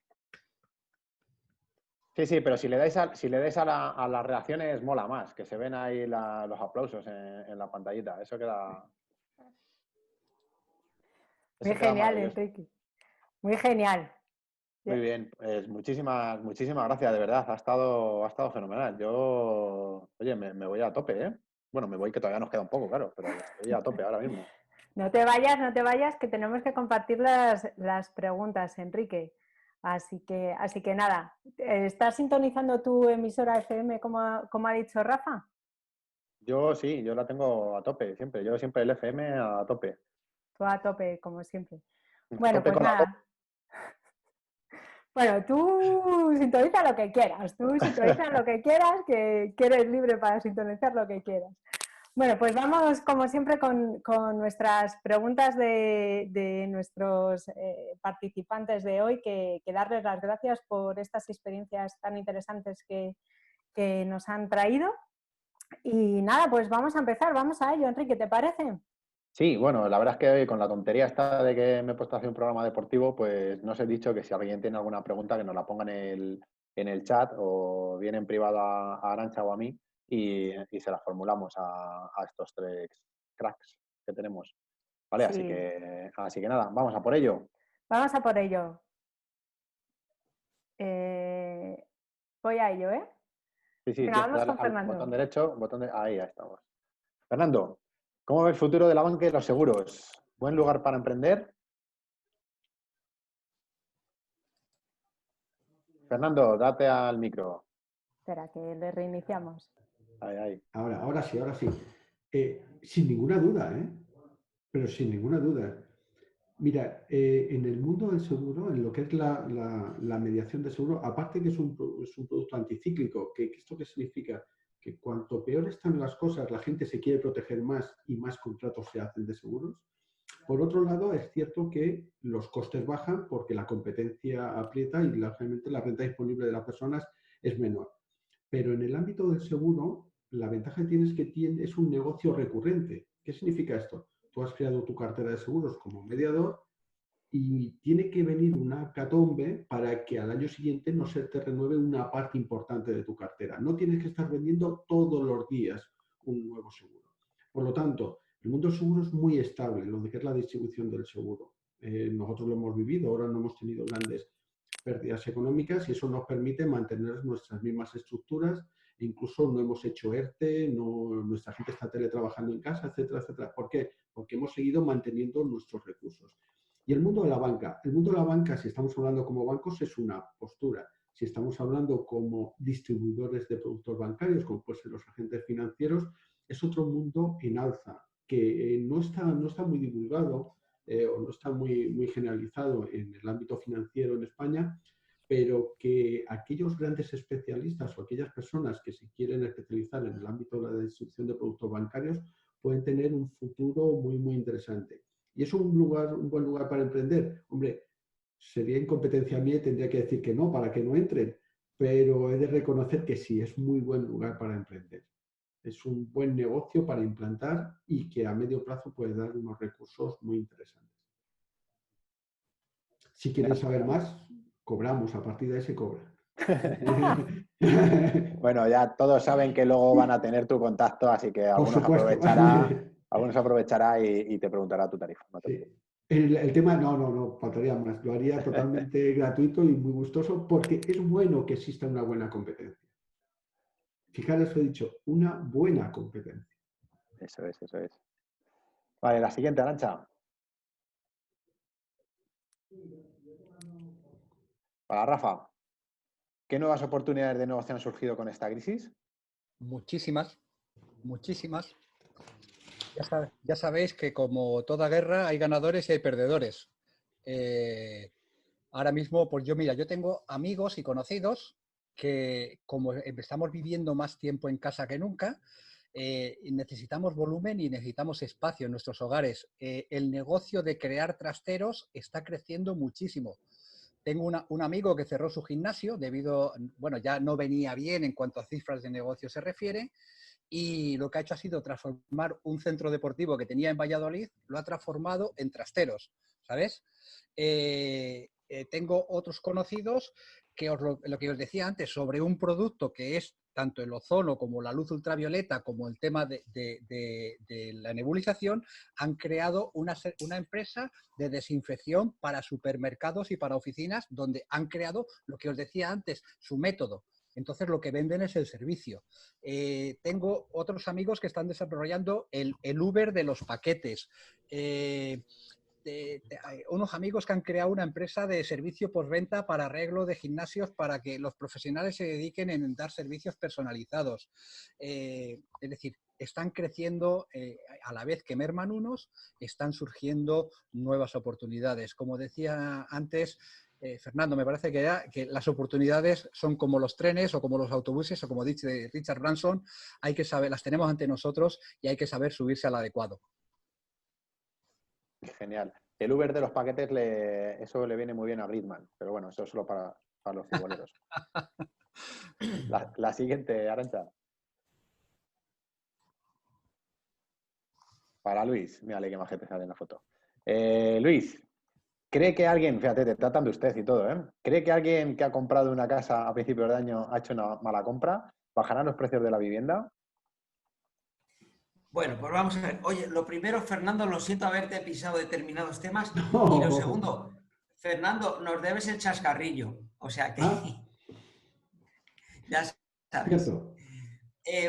Sí, pero si le dais a las reacciones mola más, que se ven ahí los aplausos en la pantallita. Eso queda. Muy genial, Enrique. Muy genial. Muy bien, pues muchísimas gracias, de verdad, ha estado fenomenal. Yo, oye, me voy a tope, ¿eh? Bueno, me voy, que todavía nos queda un poco, claro, pero estoy a tope ahora mismo. No te vayas, que tenemos que compartir las preguntas, Enrique. Así que nada, ¿estás sintonizando tu emisora FM como ha dicho Rafa? Yo sí, yo la tengo a tope, siempre. Yo siempre el FM a tope. Tú a tope, como siempre. Bueno, tope pues con nada. Bueno, tú sintoniza lo que quieras, que eres libre para sintonizar lo que quieras. Bueno, pues vamos como siempre con nuestras preguntas de nuestros participantes de hoy, que darles las gracias por estas experiencias tan interesantes que nos han traído. Y nada, pues vamos a empezar, vamos a ello, Enrique, ¿te parece? Sí, bueno, la verdad es que hoy con la tontería esta de que me he puesto a hacer un programa deportivo, pues no os he dicho que si alguien tiene alguna pregunta que nos la ponga en el chat o bien en privado a Arantxa o a mí y se la formulamos a estos tres cracks que tenemos. ¿Vale? Sí. Así que nada, vamos a por ello. Vamos a por ello. Voy a ello, ¿eh? Sí, Venga, vamos dale con al Fernando. botón derecho, ahí estamos. Fernando, ¿cómo ves el futuro de la banca y los seguros? ¿Buen lugar para emprender? Fernando, date al micro. Espera, que le reiniciamos. Ahí. Ahora sí. Sin ninguna duda, ¿eh? Pero sin ninguna duda. Mira, en el mundo del seguro, en lo que es la mediación de seguro, aparte que es un producto anticíclico, ¿esto qué significa? Que cuanto peor están las cosas, la gente se quiere proteger más y más contratos se hacen de seguros. Por otro lado, es cierto que los costes bajan porque la competencia aprieta y realmente la renta disponible de las personas es menor. Pero en el ámbito del seguro, la ventaja que tienes es que es un negocio recurrente. ¿Qué significa esto? Tú has creado tu cartera de seguros como mediador y tiene que venir una catombe para que al año siguiente no se te renueve una parte importante de tu cartera. No tienes que estar vendiendo todos los días un nuevo seguro. Por lo tanto, el mundo del seguro es muy estable, lo que es la distribución del seguro. Nosotros lo hemos vivido, ahora no hemos tenido grandes pérdidas económicas y eso nos permite mantener nuestras mismas estructuras. Incluso no hemos hecho ERTE, nuestra gente está teletrabajando en casa, etcétera, etcétera. ¿Por qué? Porque hemos seguido manteniendo nuestros recursos. Y el mundo de la banca, si estamos hablando como bancos, es una postura. Si estamos hablando como distribuidores de productos bancarios, como pueden ser los agentes financieros, es otro mundo en alza, que no está muy divulgado o no está muy generalizado en el ámbito financiero en España, pero que aquellos grandes especialistas o aquellas personas que se quieren especializar en el ámbito de la distribución de productos bancarios pueden tener un futuro muy interesante. ¿Y es un buen lugar para emprender? Hombre, sería incompetencia mía y tendría que decir que no, para que no entren, pero he de reconocer que sí, es muy buen lugar para emprender. Es un buen negocio para implantar y que a medio plazo puede dar unos recursos muy interesantes. Si quieren saber más, cobramos, a partir de ahí se cobra. Bueno, ya todos saben que luego van a tener tu contacto, así que Por supuesto. algunos aprovechará y te preguntará tu tarifa. No te Sí. preocupes. El tema, no, faltaría más. Lo haría totalmente gratuito y muy gustoso porque es bueno que exista una buena competencia. Fijaros, he dicho, una buena competencia. Eso es, eso es. Vale, la siguiente, Arantxa. Para Rafa, ¿qué nuevas oportunidades de negocio han surgido con esta crisis? Muchísimas, muchísimas. Ya sabéis que como toda guerra hay ganadores y hay perdedores. Ahora mismo, pues mira, yo tengo amigos y conocidos que como estamos viviendo más tiempo en casa que nunca, necesitamos volumen y necesitamos espacio en nuestros hogares. El negocio de crear trasteros está creciendo muchísimo. Tengo un amigo que cerró su gimnasio bueno, ya no venía bien en cuanto a cifras de negocio se refiere, y lo que ha hecho ha sido transformar un centro deportivo que tenía en Valladolid, lo ha transformado en trasteros, ¿sabes? Tengo otros conocidos que lo que os decía antes sobre un producto que es tanto el ozono como la luz ultravioleta, como el tema de la nebulización, han creado una empresa de desinfección para supermercados y para oficinas, donde han creado lo que os decía antes, su método. Entonces lo que venden es el servicio. Tengo otros amigos que están desarrollando el Uber de los paquetes. Unos amigos que han creado una empresa de servicio postventa para arreglo de gimnasios para que los profesionales se dediquen en dar servicios personalizados. Es decir, están creciendo a la vez que merman unos, están surgiendo nuevas oportunidades. Como decía antes, Fernando, me parece que las oportunidades son como los trenes o como los autobuses o como dice Richard Branson, hay que saber, las tenemos ante nosotros y hay que saber subirse al adecuado. Genial. El Uber de los paquetes, eso le viene muy bien a Gridman, pero bueno, eso es solo para los futboleros. La siguiente, Arantxa. Para Luis. Mírale qué majete sale en la foto. Luis, ¿cree que alguien, fíjate, te tratan de usted y todo, ¿cree que alguien que ha comprado una casa a principios de año ha hecho una mala compra? ¿Bajarán los precios de la vivienda? Bueno, pues vamos a ver. Oye, lo primero, Fernando, lo siento haberte pisado determinados temas. Y lo No. segundo, Fernando, nos debes el chascarrillo. O sea que Ah, ya sabes. cierto.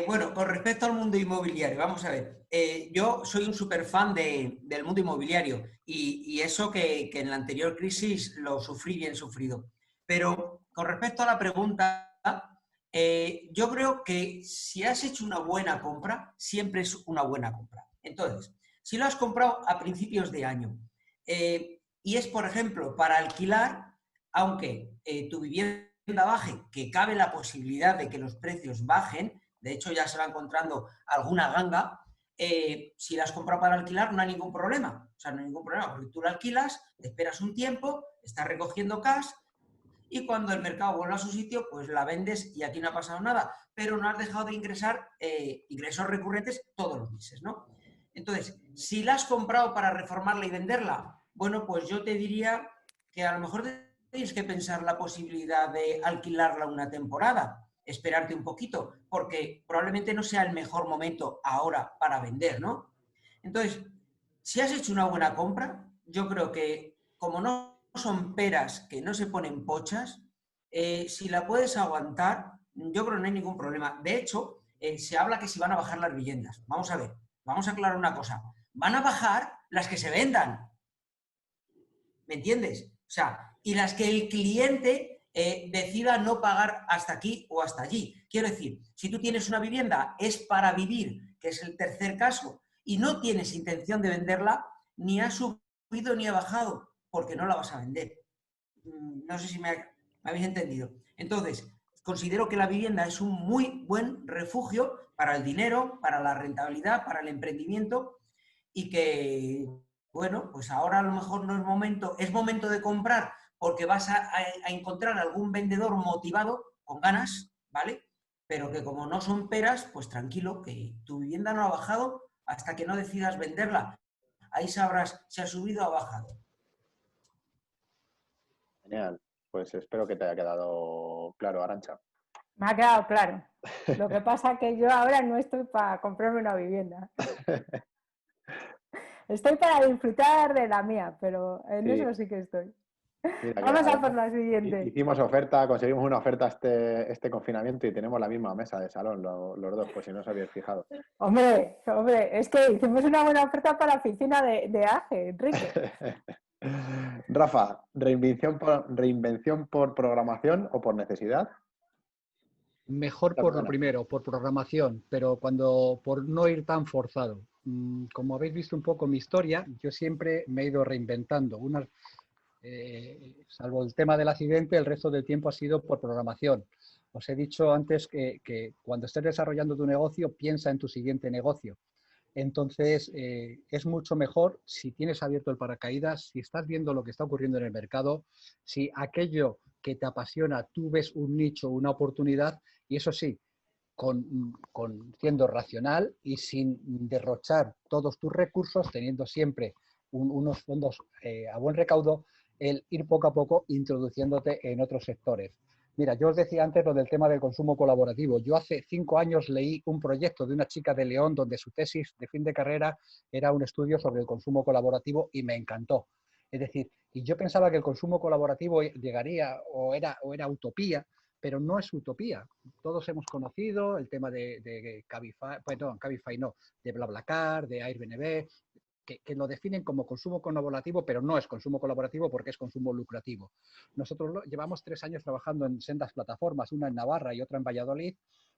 Bueno, con respecto al mundo inmobiliario, vamos a ver. Yo soy un súper fan del mundo inmobiliario y eso que en la anterior crisis lo sufrí bien sufrido. Pero con respecto a la pregunta, yo creo que si has hecho una buena compra, siempre es una buena compra. Entonces, si lo has comprado a principios de año y es, por ejemplo, para alquilar, aunque tu vivienda baje, que cabe la posibilidad de que los precios bajen, de hecho ya se va encontrando alguna ganga, si la has comprado para alquilar no hay ningún problema, o sea, no hay ningún problema, porque tú la alquilas, esperas un tiempo, estás recogiendo cash y cuando el mercado vuelve a su sitio, pues la vendes y aquí no ha pasado nada, pero no has dejado de ingresar ingresos recurrentes todos los meses, ¿no? Entonces, si la has comprado para reformarla y venderla, bueno, pues yo te diría que a lo mejor tienes que pensar la posibilidad de alquilarla una temporada, esperarte un poquito, porque probablemente no sea el mejor momento ahora para vender, ¿no? Entonces, si has hecho una buena compra, yo creo que como no son peras que no se ponen pochas, si la puedes aguantar, yo creo que no hay ningún problema. De hecho, se habla que si van a bajar las viviendas. Vamos a ver, vamos a aclarar una cosa. Van a bajar las que se vendan. ¿Me entiendes? O sea, y las que el cliente decida no pagar hasta aquí o hasta allí. Quiero decir, si tú tienes una vivienda, es para vivir, que es el tercer caso, y no tienes intención de venderla, ni ha subido ni ha bajado, porque no la vas a vender. No sé si me habéis entendido. Entonces, considero que la vivienda es un muy buen refugio para el dinero, para la rentabilidad, para el emprendimiento y que, bueno, pues ahora a lo mejor no es momento de comprar porque vas a encontrar algún vendedor motivado, con ganas, ¿vale? Pero que como no son peras, pues tranquilo, que tu vivienda no ha bajado hasta que no decidas venderla. Ahí sabrás si ha subido o ha bajado. Genial. pues espero que te haya quedado claro, Arantxa. Me ha quedado claro. Lo que pasa es que yo ahora no estoy para comprarme una vivienda. Estoy para disfrutar de la mía, pero en eso sí que estoy. Mira, Vamos a por la siguiente. Hicimos oferta, conseguimos una oferta este confinamiento y tenemos la misma mesa de salón, los dos, por si no os habéis fijado. Hombre, es que hicimos una buena oferta para la oficina de AGE, Enrique. Rafa, ¿reinvención por programación o por necesidad? Mejor por lo primero, por programación, pero por no ir tan forzado. Como habéis visto un poco mi historia, yo siempre me he ido reinventando. Salvo el tema del accidente, el resto del tiempo ha sido por programación. Os he dicho antes que cuando estés desarrollando tu negocio, piensa en tu siguiente negocio. Entonces, es mucho mejor si tienes abierto el paracaídas, si estás viendo lo que está ocurriendo en el mercado, si aquello que te apasiona, tú ves un nicho, una oportunidad, y eso sí, siendo racional y sin derrochar todos tus recursos, teniendo siempre unos fondos a buen recaudo, el ir poco a poco introduciéndote en otros sectores. Mira, yo os decía antes lo del tema del consumo colaborativo. Yo hace 5 años leí un proyecto de una chica de León donde su tesis de fin de carrera era un estudio sobre el consumo colaborativo y me encantó. Es decir, y yo pensaba que el consumo colaborativo llegaría o era utopía, pero no es utopía. Todos hemos conocido el tema de Cabify, perdón, Cabify no, de BlaBlaCar, de Airbnb, que lo definen como consumo colaborativo, pero no es consumo colaborativo porque es consumo lucrativo. Nosotros llevamos 3 años trabajando en sendas plataformas, una en Navarra y otra en Valladolid,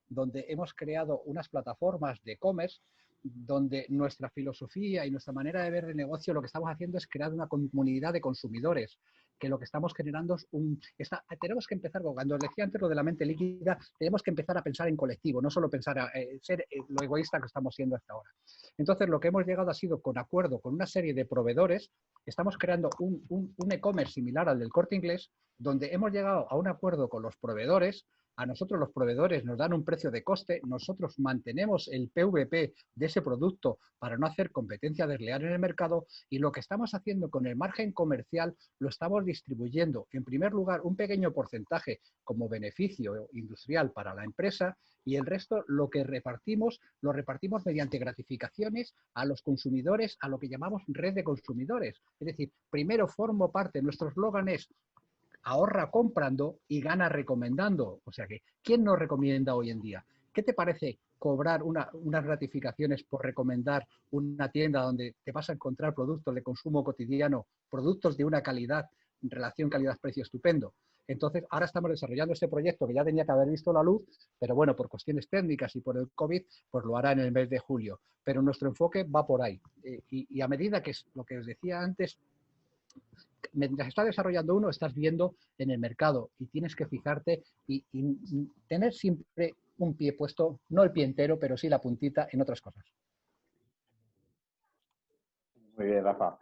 donde hemos creado unas plataformas de e-commerce donde nuestra filosofía y nuestra manera de ver el negocio, lo que estamos haciendo es crear una comunidad de consumidores, que lo que estamos generando es tenemos que empezar, cuando decía antes lo de la mente líquida, tenemos que empezar a pensar en colectivo, no solo pensar ser lo egoísta que estamos siendo hasta ahora. Entonces, lo que hemos llegado ha sido, con acuerdo con una serie de proveedores, estamos creando un e-commerce similar al del Corte Inglés, donde hemos llegado a un acuerdo con los proveedores. A nosotros los proveedores nos dan un precio de coste, nosotros mantenemos el PVP de ese producto para no hacer competencia desleal en el mercado, y lo que estamos haciendo con el margen comercial lo estamos distribuyendo, en primer lugar, un pequeño porcentaje como beneficio industrial para la empresa, y el resto lo repartimos mediante gratificaciones a los consumidores, a lo que llamamos red de consumidores. Es decir, primero formo parte, nuestro eslogan es ahorra comprando y gana recomendando. O sea que, ¿quién nos recomienda hoy en día? ¿Qué te parece cobrar unas gratificaciones por recomendar una tienda donde te vas a encontrar productos de consumo cotidiano, productos de una calidad, relación calidad-precio estupendo? Entonces, ahora estamos desarrollando este proyecto que ya tenía que haber visto la luz, pero bueno, por cuestiones técnicas y por el COVID, pues lo hará en el mes de julio. Pero nuestro enfoque va por ahí. Y a medida que es lo que os decía antes, mientras estás desarrollando uno, estás viendo en el mercado y tienes que fijarte y tener siempre un pie puesto, no el pie entero, pero sí la puntita en otras cosas. Muy bien, Rafa.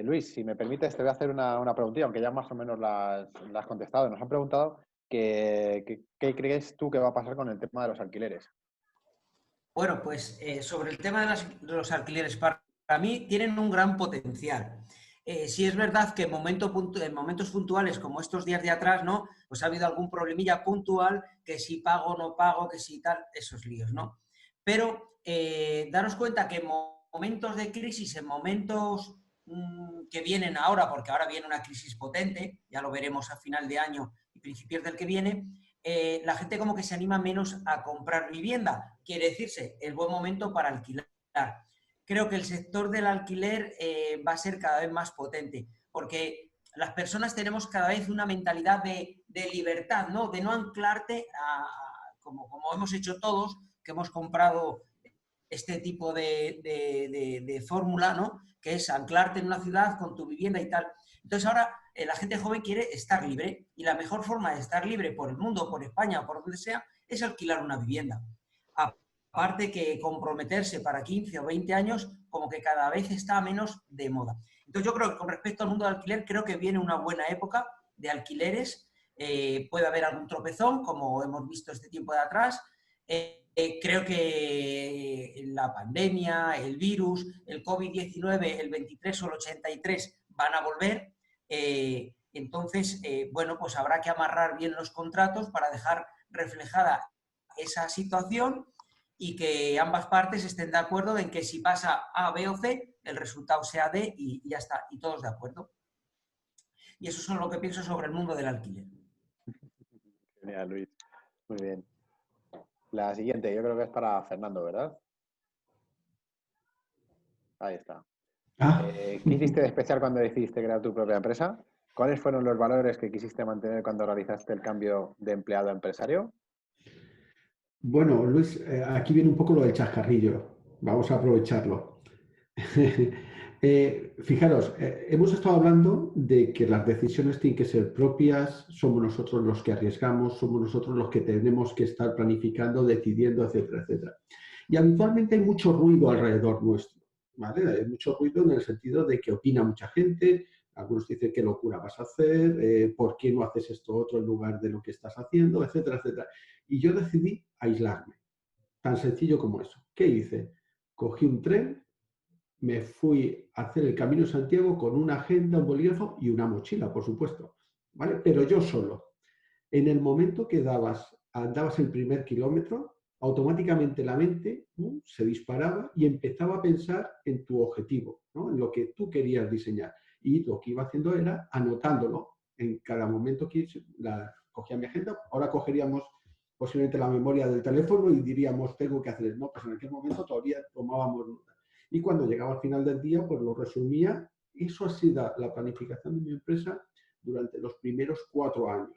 Luis, si me permites, te voy a hacer una preguntilla, aunque ya más o menos la has contestado. Nos han preguntado qué crees tú que va a pasar con el tema de los alquileres. Bueno, pues sobre el tema de los alquileres, para mí tienen un gran potencial. Sí es verdad que en momentos puntuales, como estos días de atrás, ¿no? Pues ha habido algún problemilla puntual, que si pago o no pago, que si tal, esos líos, ¿no? Pero daros cuenta que en momentos de crisis, en momentos que vienen ahora, porque ahora viene una crisis potente, ya lo veremos a final de año y principios del que viene, la gente como que se anima menos a comprar vivienda. Quiere decirse, el buen momento para alquilar. Creo que el sector del alquiler va a ser cada vez más potente, porque las personas tenemos cada vez una mentalidad de libertad, ¿no? De no anclarte como hemos hecho todos, que hemos comprado este tipo de fórmula, ¿no? Que es anclarte en una ciudad con tu vivienda y tal. Entonces ahora la gente joven quiere estar libre, y la mejor forma de estar libre por el mundo, por España o por donde sea, es alquilar una vivienda. Aparte que comprometerse para 15 o 20 años como que cada vez está menos de moda. Entonces yo creo que con respecto al mundo del alquiler, creo que viene una buena época de alquileres. Puede haber algún tropezón, como hemos visto este tiempo de atrás. Creo que la pandemia, el virus, el COVID-19, el 23 o el 83 van a volver. Entonces, bueno, pues habrá que amarrar bien los contratos para dejar reflejada esa situación y que ambas partes estén de acuerdo en que si pasa A, B o C, el resultado sea D y ya está, y todos de acuerdo. Y eso es lo que pienso sobre el mundo del alquiler. Genial, Luis. Muy bien. La siguiente, yo creo que es para Fernando, ¿verdad? Ahí está. ¿Qué hiciste de especial cuando decidiste crear tu propia empresa? ¿Cuáles fueron los valores que quisiste mantener cuando realizaste el cambio de empleado a empresario? Bueno, Luis, aquí viene un poco lo del chascarrillo. Vamos a aprovecharlo. Fijaros, hemos estado hablando de que las decisiones tienen que ser propias, somos nosotros los que arriesgamos, somos nosotros los que tenemos que estar planificando, decidiendo, etcétera, etcétera. Y habitualmente hay mucho ruido alrededor nuestro, ¿vale? Hay mucho ruido en el sentido de que opina mucha gente, algunos dicen qué locura vas a hacer, por qué no haces esto otro en lugar de lo que estás haciendo, etcétera, etcétera. Y yo decidí aislarme, tan sencillo como eso. ¿Qué hice? Cogí un tren, me fui a hacer el Camino de Santiago con una agenda, un bolígrafo y una mochila, por supuesto, ¿vale? Pero yo solo. En el momento que andabas el primer kilómetro, automáticamente la mente se disparaba y empezaba a pensar en tu objetivo, ¿no? En lo que tú querías diseñar. Y lo que iba haciendo era anotándolo en cada momento que cogía mi agenda. Ahora cogeríamos posiblemente la memoria del teléfono y diríamos, tengo que hacer, no, pues en aquel momento todavía tomábamos nota. Y cuando llegaba al final del día, pues lo resumía. Eso ha sido la planificación de mi empresa durante los primeros 4 años.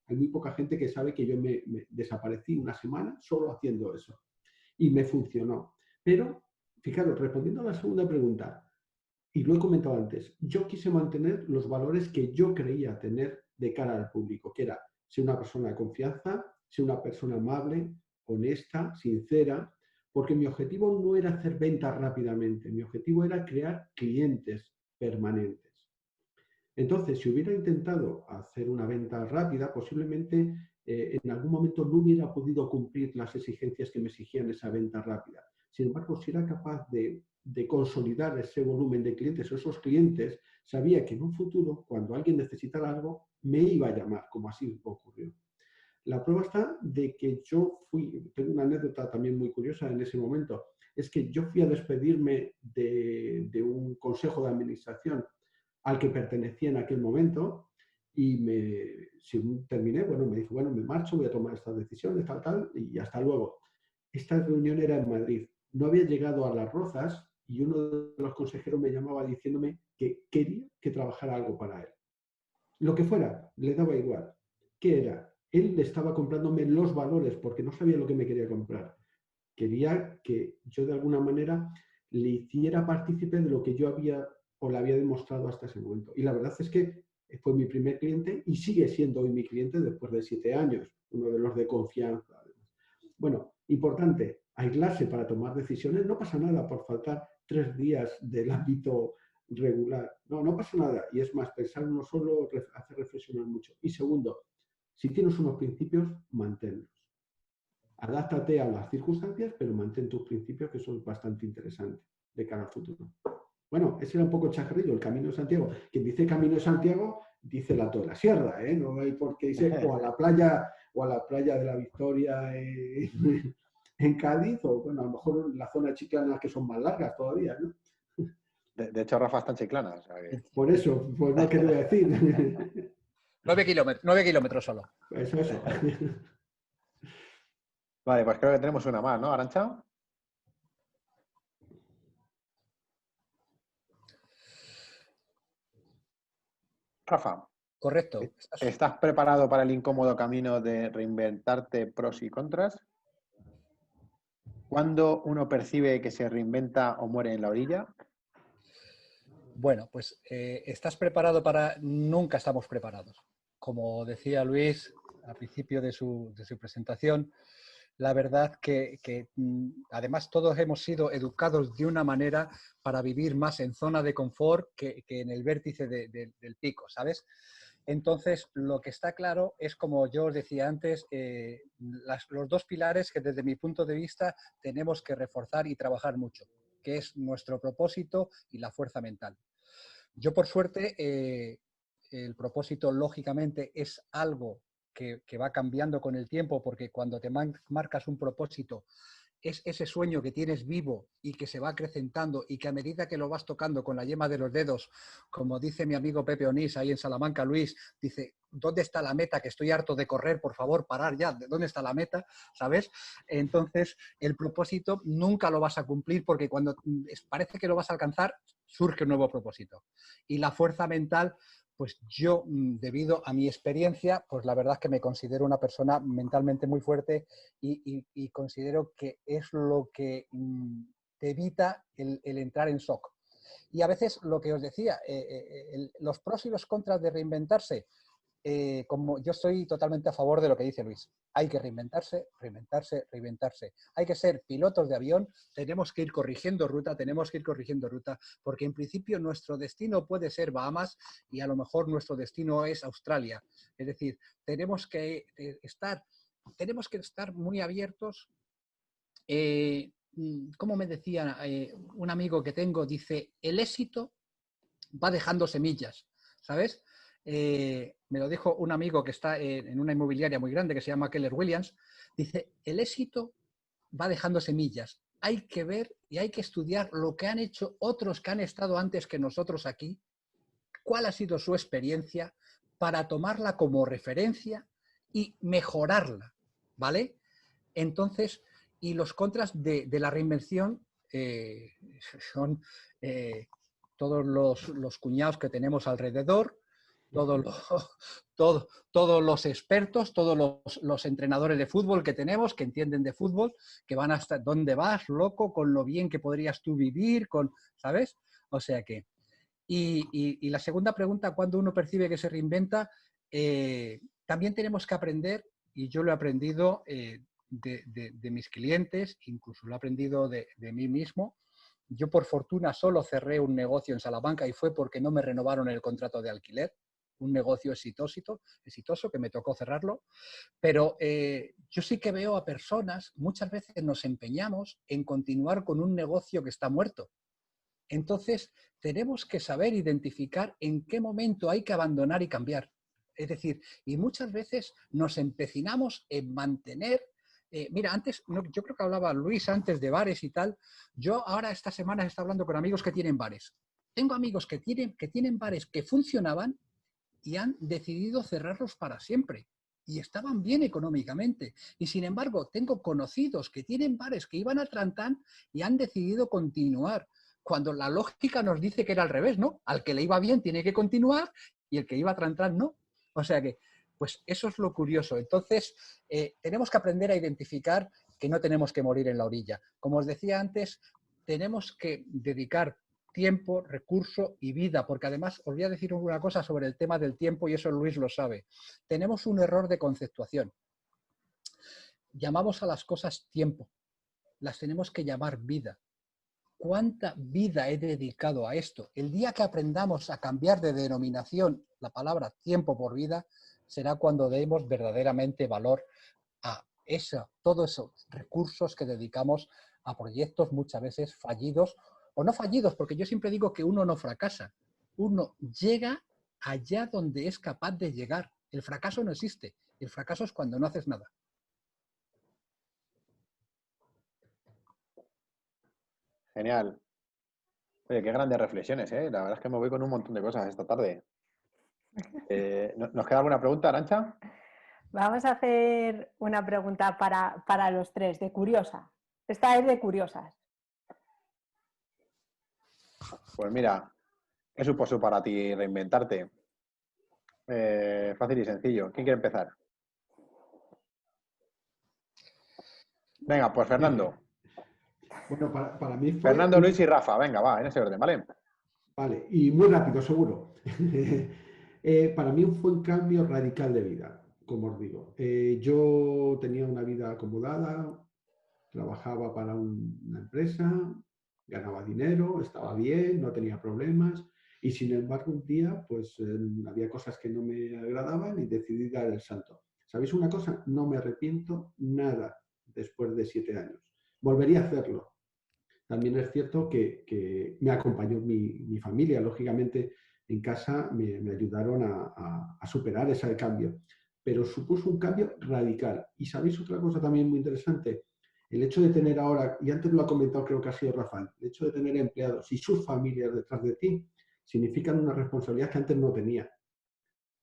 Hay muy poca gente que sabe que yo me desaparecí una semana solo haciendo eso. Y me funcionó. Pero, fijaros, respondiendo a la segunda pregunta, y lo he comentado antes, yo quise mantener los valores que yo creía tener de cara al público, que era ser una persona de confianza, ser una persona amable, honesta, sincera, porque mi objetivo no era hacer ventas rápidamente, mi objetivo era crear clientes permanentes. Entonces, si hubiera intentado hacer una venta rápida, posiblemente en algún momento no hubiera podido cumplir las exigencias que me exigían esa venta rápida. Sin embargo, si era capaz de consolidar ese volumen de clientes o esos clientes, sabía que en un futuro, cuando alguien necesitara algo, me iba a llamar, como así ocurrió. La prueba está de que tengo una anécdota también muy curiosa en ese momento, es que yo fui a despedirme de un consejo de administración al que pertenecía en aquel momento y según terminé, bueno, me dijo, bueno, me marcho, voy a tomar estas decisiones, tal, y hasta luego. Esta reunión era en Madrid. No había llegado a Las Rozas y uno de los consejeros me llamaba diciéndome que quería que trabajara algo para él. Lo que fuera, le daba igual. ¿Qué era? Él le estaba comprándome los valores porque no sabía lo que me quería comprar. Quería que yo de alguna manera le hiciera partícipe de lo que yo había o le había demostrado hasta ese momento. Y la verdad es que fue mi primer cliente y sigue siendo hoy mi cliente después de 7 años, uno de los de confianza. Bueno, importante, aislarse para tomar decisiones, no pasa nada por faltar 3 días del ámbito regular. No, no pasa nada. Y es más, pensar uno solo hace reflexionar mucho. Y segundo, si tienes unos principios, manténlos. Adáptate a las circunstancias, pero mantén tus principios, que eso es bastante interesante de cara al futuro. Bueno, ese era un poco chascarrillo, el Camino de Santiago. Quien dice Camino de Santiago dice el Alto de la Sierra, ¿eh? No hay por qué irse o a la playa de la Victoria en Cádiz, o bueno, a lo mejor en la zona de Chiclana, que son más largas todavía, ¿no? De hecho, Rafa está en Chiclana. O sea que... Por eso, pues no quiero decir. 9 kilómetros solo. Eso. Vale, pues creo que tenemos una más, ¿no, Arantxa? Rafa. Correcto. ¿Estás preparado para el incómodo camino de reinventarte, pros y contras? ¿Cuándo uno percibe que se reinventa o muere en la orilla? Bueno, pues ¿estás preparado para...? Nunca estamos preparados. Como decía Luis al principio de su presentación, la verdad que además todos hemos sido educados de una manera para vivir más en zona de confort que en el vértice del pico, ¿sabes? Entonces, lo que está claro es, como yo os decía antes, los 2 pilares que desde mi punto de vista tenemos que reforzar y trabajar mucho, que es nuestro propósito y la fuerza mental. Yo, por suerte, el propósito lógicamente es algo que va cambiando con el tiempo, porque cuando te marcas un propósito, es ese sueño que tienes vivo y que se va acrecentando y que a medida que lo vas tocando con la yema de los dedos, como dice mi amigo Pepe Onís ahí en Salamanca, Luis, dice, ¿dónde está la meta? Que estoy harto de correr, por favor, parar ya, ¿dónde está la meta? ¿Sabes? Entonces, el propósito nunca lo vas a cumplir porque cuando parece que lo vas a alcanzar, surge un nuevo propósito. Y la fuerza mental, pues yo, debido a mi experiencia, pues la verdad es que me considero una persona mentalmente muy fuerte y considero que es lo que te evita el entrar en shock. Y a veces lo que os decía, los pros y los contras de reinventarse, como yo estoy totalmente a favor de lo que dice Luis. Hay que reinventarse, reinventarse, reinventarse. Hay que ser pilotos de avión, tenemos que ir corrigiendo ruta, porque en principio nuestro destino puede ser Bahamas y a lo mejor nuestro destino es Australia. Es decir, tenemos que estar muy abiertos. Como me decía un amigo que tengo, dice, el éxito va dejando semillas, ¿sabes? Me lo dijo un amigo que está en una inmobiliaria muy grande que se llama Keller Williams, dice, el éxito va dejando semillas. Hay que ver y hay que estudiar lo que han hecho otros que han estado antes que nosotros aquí, cuál ha sido su experiencia para tomarla como referencia y mejorarla, ¿vale? Entonces, y los contras de la reinvención son todos los cuñados que tenemos alrededor, todos los expertos, todos los entrenadores de fútbol que tenemos, que entienden de fútbol, que van hasta dónde vas, loco, con lo bien que podrías tú vivir, ¿sabes? O sea que... Y la segunda pregunta, ¿cuándo uno percibe que se reinventa? También tenemos que aprender, y yo lo he aprendido de mis clientes, incluso lo he aprendido de mí mismo. Yo, por fortuna, solo cerré un negocio en Salamanca y fue porque no me renovaron el contrato de alquiler. Un negocio exitoso que me tocó cerrarlo. Pero yo sí que veo a personas, muchas veces nos empeñamos en continuar con un negocio que está muerto. Entonces, tenemos que saber identificar en qué momento hay que abandonar y cambiar. Es decir, y muchas veces nos empecinamos en mantener... mira, antes, yo creo que hablaba Luis antes de bares y tal. Yo ahora esta semana he estado hablando con amigos que tienen bares. Tengo amigos que tienen bares que funcionaban y han decidido cerrarlos para siempre. Y estaban bien económicamente. Y sin embargo, tengo conocidos que tienen bares que iban a Trantán y han decidido continuar. Cuando la lógica nos dice que era al revés, ¿no? Al que le iba bien tiene que continuar y el que iba a Trantán no. O sea que, pues eso es lo curioso. Entonces, tenemos que aprender a identificar que no tenemos que morir en la orilla. Como os decía antes, tenemos que dedicar tiempo, recurso y vida, porque además os voy a decir una cosa sobre el tema del tiempo y eso Luis lo sabe. Tenemos un error de conceptuación. Llamamos a las cosas tiempo, las tenemos que llamar vida. ¿Cuánta vida he dedicado a esto? El día que aprendamos a cambiar de denominación la palabra tiempo por vida, será cuando demos verdaderamente valor a todos esos recursos que dedicamos a proyectos muchas veces fallidos o no fallidos, porque yo siempre digo que uno no fracasa, uno llega allá donde es capaz de llegar. El fracaso no existe, el fracaso es cuando no haces nada. Genial. Oye, qué grandes reflexiones, ¿eh? La verdad es que me voy con un montón de cosas esta tarde. ¿Nos queda alguna pregunta, Arantxa? Vamos a hacer una pregunta para los tres, de curiosa. Esta es de curiosas. Pues mira, ¿qué supuso para ti reinventarte? Fácil y sencillo. ¿Quién quiere empezar? Venga, pues Fernando. Bueno, para mí fue... Fernando, Luis y Rafa. Venga, va, en ese orden, ¿vale? Vale, y muy rápido, seguro. Para mí fue un cambio radical de vida, como os digo. Yo tenía una vida acomodada, trabajaba para una empresa, ganaba dinero, estaba bien, no tenía problemas. Y sin embargo, un día, pues había cosas que no me agradaban y decidí dar el salto. ¿Sabéis una cosa? No me arrepiento nada después de 7 años. Volvería a hacerlo. También es cierto que me acompañó mi familia, lógicamente, en casa me ayudaron a superar ese cambio. Pero supuso un cambio radical. Y ¿sabéis otra cosa también muy interesante? El hecho de tener ahora, y antes lo ha comentado creo que ha sido Rafael, el hecho de tener empleados y sus familias detrás de ti significan una responsabilidad que antes no tenía.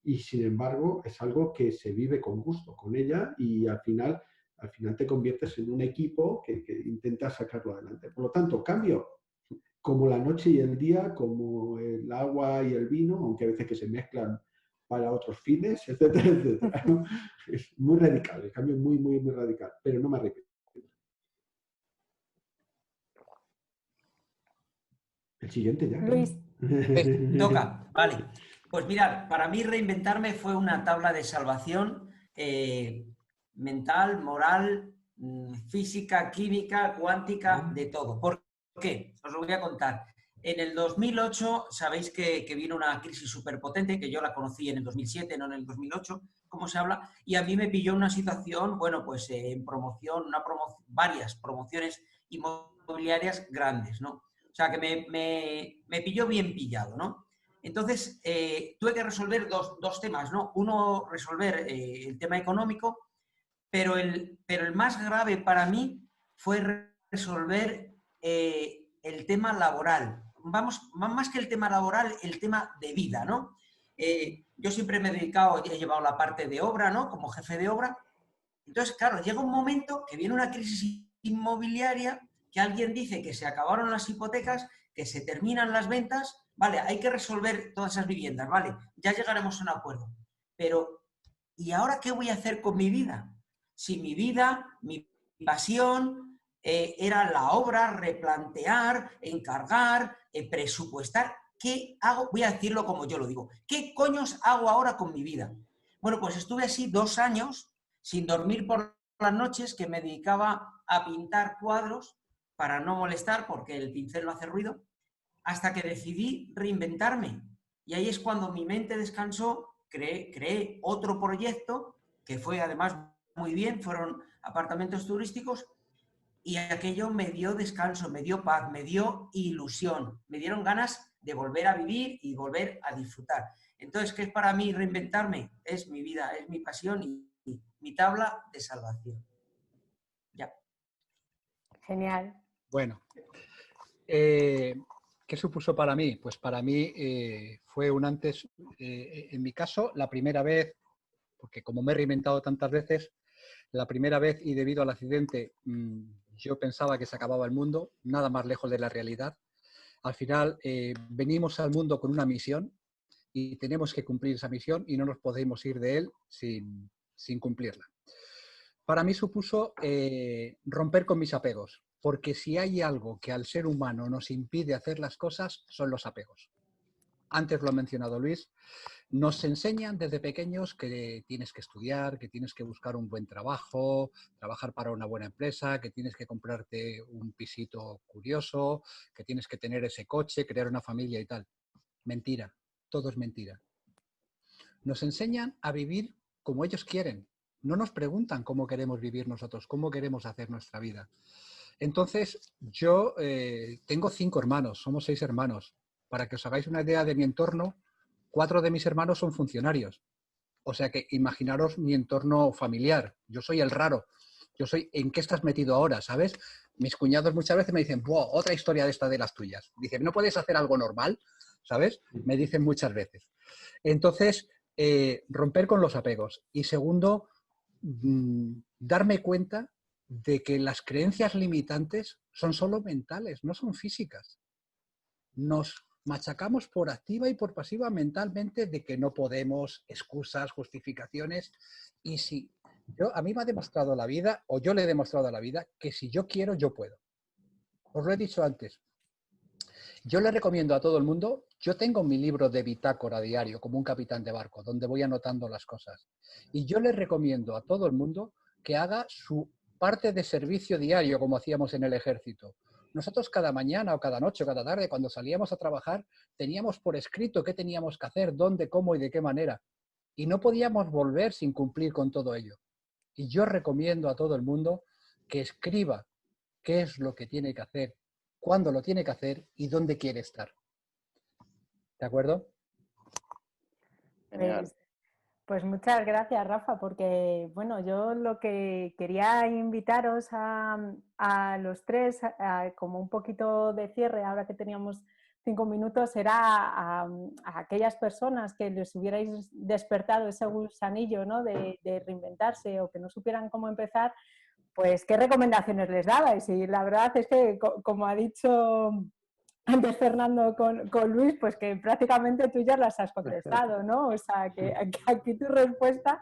Y sin embargo es algo que se vive con gusto con ella y al final te conviertes en un equipo que intenta sacarlo adelante. Por lo tanto, cambio como la noche y el día, como el agua y el vino, aunque a veces que se mezclan para otros fines, etcétera, etcétera. Es muy radical, el cambio es muy, muy, muy radical, pero no me arrepiento. El siguiente ya. Luis. Toca, vale. Pues mirad, para mí reinventarme fue una tabla de salvación mental, moral, física, química, cuántica, de todo. ¿Por qué? Os lo voy a contar. En el 2008, sabéis que vino una crisis súper potente, que yo la conocí en el 2007, no en el 2008, como se habla, y a mí me pilló una situación, bueno, pues en promoción, varias promociones inmobiliarias grandes, ¿no? O sea, que me pilló bien pillado, ¿no? Entonces, tuve que resolver dos temas, ¿no? Uno, resolver el tema económico, pero el más grave para mí fue resolver el tema laboral. Vamos, más que el tema laboral, el tema de vida, ¿no? Yo siempre me he dedicado, he llevado la parte de obra, ¿no? Como jefe de obra. Entonces, claro, llega un momento que viene una crisis inmobiliaria, que alguien dice que se acabaron las hipotecas, que se terminan las ventas, vale, hay que resolver todas esas viviendas, vale, ya llegaremos a un acuerdo. Pero, ¿y ahora qué voy a hacer con mi vida? Si mi vida, mi pasión era la obra, replantear, encargar, presupuestar, ¿qué hago? Voy a decirlo como yo lo digo. ¿Qué coños hago ahora con mi vida? Bueno, pues estuve así 2 años sin dormir por las noches, que me dedicaba a pintar cuadros para no molestar, porque el pincel no hace ruido, hasta que decidí reinventarme. Y ahí es cuando mi mente descansó, creé otro proyecto, que fue además muy bien, fueron apartamentos turísticos, y aquello me dio descanso, me dio paz, me dio ilusión, me dieron ganas de volver a vivir y volver a disfrutar. Entonces, ¿qué es para mí reinventarme? Es mi vida, es mi pasión y mi tabla de salvación. Ya. Genial. Bueno, ¿qué supuso para mí? Pues para mí fue un antes, en mi caso, la primera vez, porque como me he reinventado tantas veces, la primera vez y debido al accidente yo pensaba que se acababa el mundo, nada más lejos de la realidad. Al final venimos al mundo con una misión y tenemos que cumplir esa misión y no nos podemos ir de él sin cumplirla. Para mí supuso romper con mis apegos, porque si hay algo que al ser humano nos impide hacer las cosas, son los apegos. Antes lo ha mencionado Luis, nos enseñan desde pequeños que tienes que estudiar, que tienes que buscar un buen trabajo, trabajar para una buena empresa, que tienes que comprarte un pisito curioso, que tienes que tener ese coche, crear una familia y tal. Mentira, todo es mentira. Nos enseñan a vivir como ellos quieren. No nos preguntan cómo queremos vivir nosotros, cómo queremos hacer nuestra vida. Entonces, yo tengo 5 hermanos, somos 6 hermanos. Para que os hagáis una idea de mi entorno, 4 de mis hermanos son funcionarios. O sea que imaginaros mi entorno familiar. Yo soy el raro. Yo soy, ¿en qué estás metido ahora? ¿Sabes? Mis cuñados muchas veces me dicen, ¡buah! Otra historia de esta de las tuyas. Dicen, ¿no puedes hacer algo normal? ¿Sabes? Me dicen muchas veces. Entonces, romper con los apegos. Y segundo, darme cuenta de que las creencias limitantes son solo mentales, no son físicas. Nos machacamos por activa y por pasiva mentalmente de que no podemos, excusas, justificaciones. Y si a mí me ha demostrado la vida, o yo le he demostrado a la vida, que si yo quiero, yo puedo. Os lo he dicho antes. Yo le recomiendo a todo el mundo, yo tengo mi libro de bitácora diario, como un capitán de barco, donde voy anotando las cosas. Y yo le recomiendo a todo el mundo que haga su parte de servicio diario, como hacíamos en el ejército. Nosotros cada mañana o cada noche o cada tarde, cuando salíamos a trabajar, teníamos por escrito qué teníamos que hacer, dónde, cómo y de qué manera. Y no podíamos volver sin cumplir con todo ello. Y yo recomiendo a todo el mundo que escriba qué es lo que tiene que hacer, cuándo lo tiene que hacer y dónde quiere estar. ¿De acuerdo? Genial. Pues muchas gracias, Rafa, porque bueno, yo lo que quería invitaros a los tres, como un poquito de cierre, ahora que teníamos 5 minutos, era a aquellas personas que les hubierais despertado ese gusanillo, ¿no? de reinventarse o que no supieran cómo empezar, pues qué recomendaciones les dabais. Y la verdad es que, como ha dicho antes Fernando con Luis, pues que prácticamente tú ya las has contestado, ¿no? O sea, que aquí tu respuesta,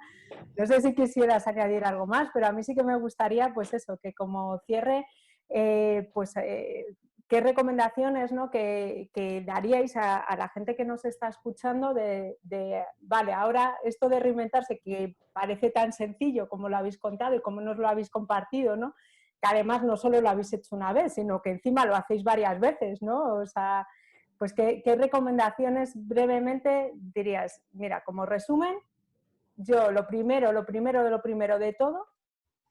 no sé si quisieras añadir algo más, pero a mí sí que me gustaría, pues eso, que como cierre, qué recomendaciones, ¿no? que daríais a la gente que nos está escuchando vale, ahora esto de reinventarse, que parece tan sencillo como lo habéis contado y como nos lo habéis compartido, ¿no? Que además no solo lo habéis hecho una vez, sino que encima lo hacéis varias veces, ¿no? O sea, pues ¿qué recomendaciones brevemente dirías? Mira, como resumen, yo lo primero de todo,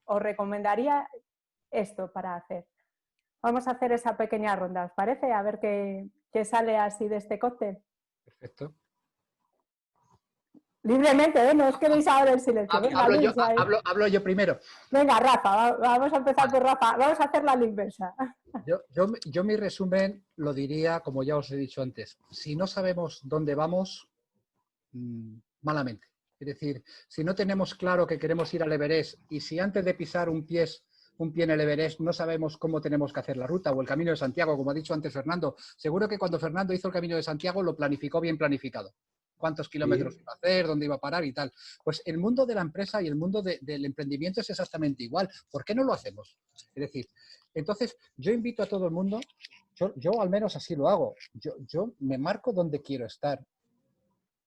os recomendaría esto para hacer. Vamos a hacer esa pequeña ronda, ¿os parece? A ver qué sale así de este cóctel. Perfecto. Libremente, ¿eh? No os quedéis ahora en silencio. Venga, Hablo yo primero. Venga, Rafa, vamos a empezar por Rafa. Vamos a hacer la inversa. Yo mi resumen lo diría, como ya os he dicho antes, si no sabemos dónde vamos, malamente. Es decir, si no tenemos claro que queremos ir al Everest y si antes de pisar un pie en el Everest no sabemos cómo tenemos que hacer la ruta o el Camino de Santiago, como ha dicho antes Fernando, seguro que cuando Fernando hizo el Camino de Santiago lo planificó bien planificado. Cuántos kilómetros iba a hacer, dónde iba a parar y tal. Pues el mundo de la empresa y el mundo del emprendimiento es exactamente igual. ¿Por qué no lo hacemos? Es decir, entonces yo invito a todo el mundo, yo al menos así lo hago, yo me marco dónde quiero estar.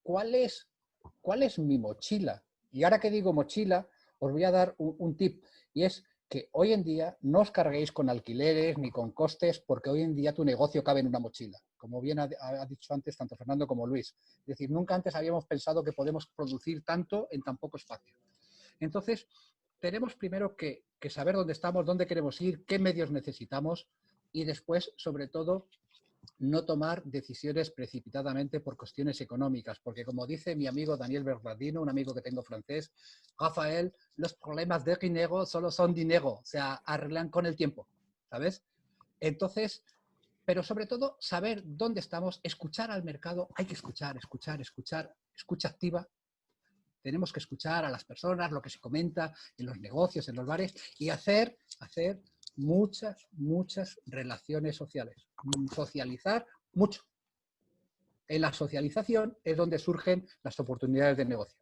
¿Cuál es mi mochila? Y ahora que digo mochila, os voy a dar un tip, y es que hoy en día no os carguéis con alquileres ni con costes, porque hoy en día tu negocio cabe en una mochila, como bien ha dicho antes tanto Fernando como Luis. Es decir, nunca antes habíamos pensado que podemos producir tanto en tan poco espacio. Entonces, tenemos primero que saber dónde estamos, dónde queremos ir, qué medios necesitamos, y después, sobre todo, no tomar decisiones precipitadamente por cuestiones económicas, porque como dice mi amigo Daniel Bernardino, un amigo que tengo francés, Rafael, los problemas de dinero solo son dinero, o sea, arreglan con el tiempo, ¿sabes? Entonces, pero sobre todo saber dónde estamos, escuchar al mercado, hay que escuchar, escucha activa. Tenemos que escuchar a las personas, lo que se comenta en los negocios, en los bares, y hacer muchas relaciones sociales. Socializar mucho. En la socialización es donde surgen las oportunidades de negocio.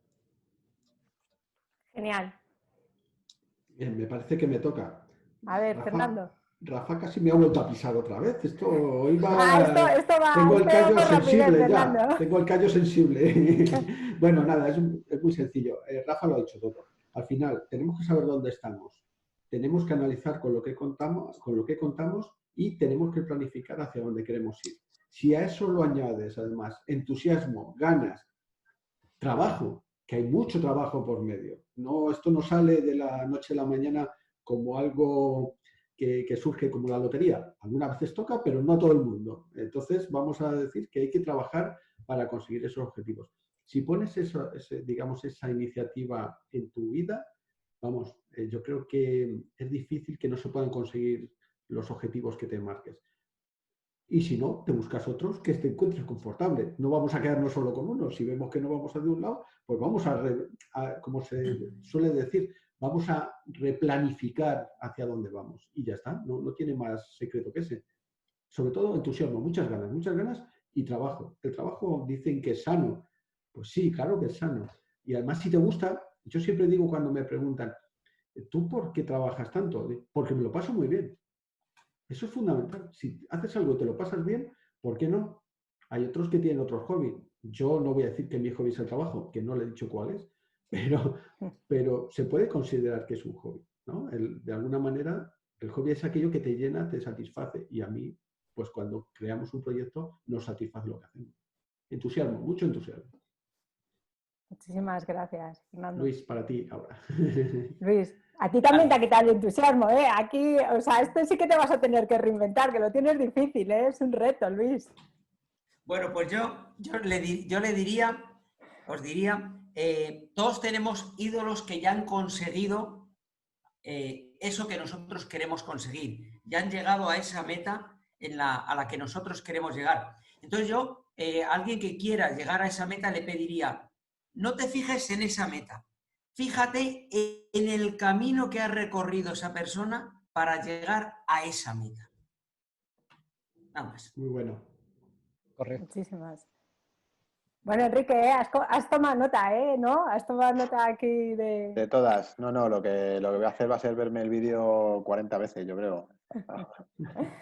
Genial. Bien, me parece que me toca. A ver, Fernando. Rafa casi me ha vuelto a pisar otra vez. Esto iba... esto va. Tengo el callo sensible ya. Fernando. Tengo el callo sensible. Bueno, nada, es muy sencillo. Rafa lo ha dicho todo. Al final, tenemos que saber dónde estamos. Tenemos que analizar con lo que contamos y tenemos que planificar hacia dónde queremos ir. Si a eso lo añades, además, entusiasmo, ganas, trabajo, que hay mucho trabajo por medio. No, esto no sale de la noche a la mañana como algo que surge como la lotería. Algunas veces toca, pero no a todo el mundo. Entonces, vamos a decir que hay que trabajar para conseguir esos objetivos. Si pones esa iniciativa en tu vida, vamos, yo creo que es difícil que no se puedan conseguir los objetivos que te marques. Y si no, te buscas otros que te encuentres confortable. No vamos a quedarnos solo con uno. Si vemos que no vamos a de un lado, pues vamos como se suele decir, vamos a replanificar hacia dónde vamos. Y ya está, no tiene más secreto que ese. Sobre todo entusiasmo, muchas ganas y trabajo. El trabajo dicen que es sano. Pues sí, claro que es sano. Y además si te gusta, yo siempre digo cuando me preguntan, ¿tú por qué trabajas tanto? Porque me lo paso muy bien. Eso es fundamental. Si haces algo y te lo pasas bien, ¿por qué no? Hay otros que tienen otros hobbies. Yo no voy a decir que mi hobby es el trabajo, que no le he dicho cuál es, pero se puede considerar que es un hobby, ¿no? De alguna manera, el hobby es aquello que te llena, te satisface. Y a mí, pues cuando creamos un proyecto, nos satisface lo que hacemos. Entusiasmo, mucho entusiasmo. Muchísimas gracias, Fernando. Luis, para ti ahora. Luis, a ti también te ha quitado el entusiasmo, ¿eh? Aquí, o sea, esto sí que te vas a tener que reinventar, que lo tienes difícil, ¿eh? Es un reto, Luis. Bueno, pues yo le diría os diría, todos tenemos ídolos que ya han conseguido eso que nosotros queremos conseguir. Ya han llegado a esa meta a la que nosotros queremos llegar. Entonces yo, alguien que quiera llegar a esa meta, le pediría, no te fijes en esa meta. Fíjate en el camino que ha recorrido esa persona para llegar a esa meta. Nada más. Muy bueno. Correcto. Muchísimas. Bueno, Enrique, has tomado nota, ¿no? Has tomado nota aquí de... De todas. No, lo que voy a hacer va a ser verme el vídeo 40 veces, yo creo.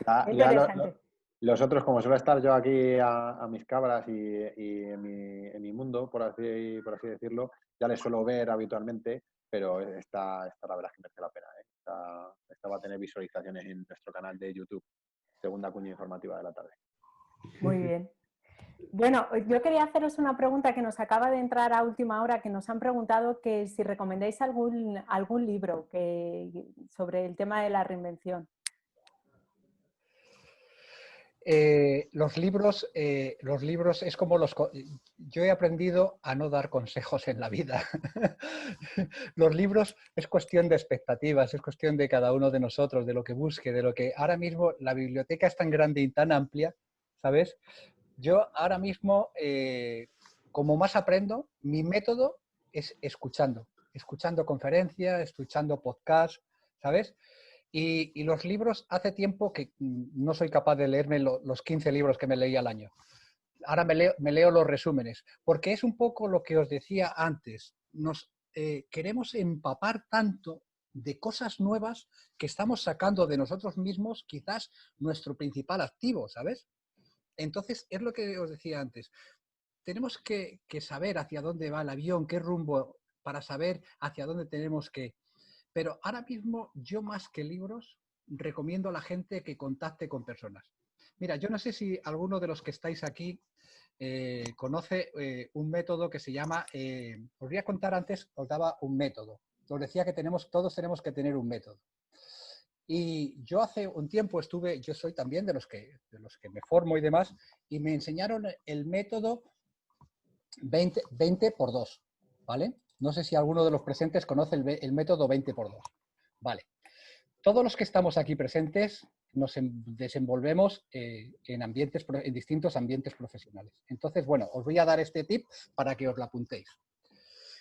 Ya Interesante. los otros, como suelo estar yo aquí a mis cabras y en mi mundo, por así decirlo, ya les suelo ver habitualmente, pero esta la verdad es que merece la pena. Esta va a tener visualizaciones en nuestro canal de YouTube, segunda cuña informativa de la tarde. Muy bien. Bueno, yo quería haceros una pregunta que nos acaba de entrar a última hora, que nos han preguntado que si recomendáis algún libro sobre el tema de la reinvención. Los libros es como yo he aprendido a no dar consejos en la vida. Los libros es cuestión de expectativas, es cuestión de cada uno de nosotros, de lo que busque, de lo que ahora mismo la biblioteca es tan grande y tan amplia, ¿sabes? Yo ahora mismo, como más aprendo, mi método es escuchando conferencias, escuchando podcasts, ¿sabes? Y los libros, hace tiempo que no soy capaz de leerme los 15 libros que me leí al año. Ahora me leo los resúmenes, porque es un poco lo que os decía antes. Nos queremos empapar tanto de cosas nuevas que estamos sacando de nosotros mismos quizás nuestro principal activo, ¿sabes? Entonces, es lo que os decía antes. Tenemos que saber hacia dónde va el avión, qué rumbo, para saber hacia dónde tenemos que... Pero ahora mismo, yo más que libros, recomiendo a la gente que contacte con personas. Mira, yo no sé si alguno de los que estáis aquí conoce un método que se llama... os voy a contar antes, os daba un método. Os decía que todos tenemos que tener un método. Y yo hace un tiempo yo soy también de los que me formo y demás, y me enseñaron el método 20x2, ¿vale? No sé si alguno de los presentes conoce el método 20x2. Vale. Todos los que estamos aquí presentes nos desenvolvemos en distintos ambientes profesionales. Entonces, bueno, os voy a dar este tip para que os lo apuntéis.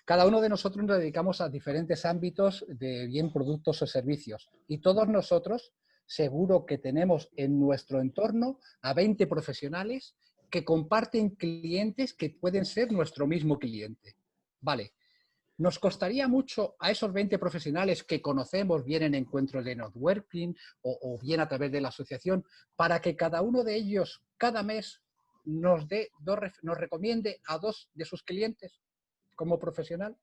Cada uno de nosotros nos dedicamos a diferentes ámbitos de bien productos o servicios, y todos nosotros seguro que tenemos en nuestro entorno a 20 profesionales que comparten clientes que pueden ser nuestro mismo cliente. Vale, nos costaría mucho a esos 20 profesionales que conocemos bien en encuentros de networking o bien a través de la asociación, para que cada uno de ellos cada mes nos recomiende a 2 de sus clientes como profesional.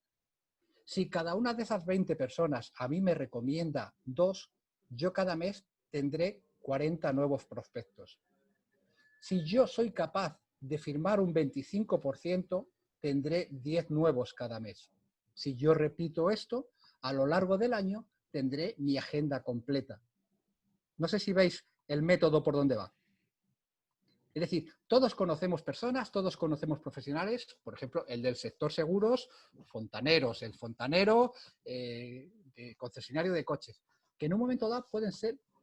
Si cada una de esas 20 personas a mí me recomienda 2, yo cada mes tendré 40 nuevos prospectos. Si yo soy capaz de firmar un 25%, tendré 10 nuevos cada mes. Si yo repito esto, a lo largo del año tendré mi agenda completa. No sé si veis el método por dónde va. Es decir, todos conocemos personas, todos conocemos profesionales, por ejemplo, el del sector seguros, fontaneros, el fontanero, concesionario de coches, que en un momento dado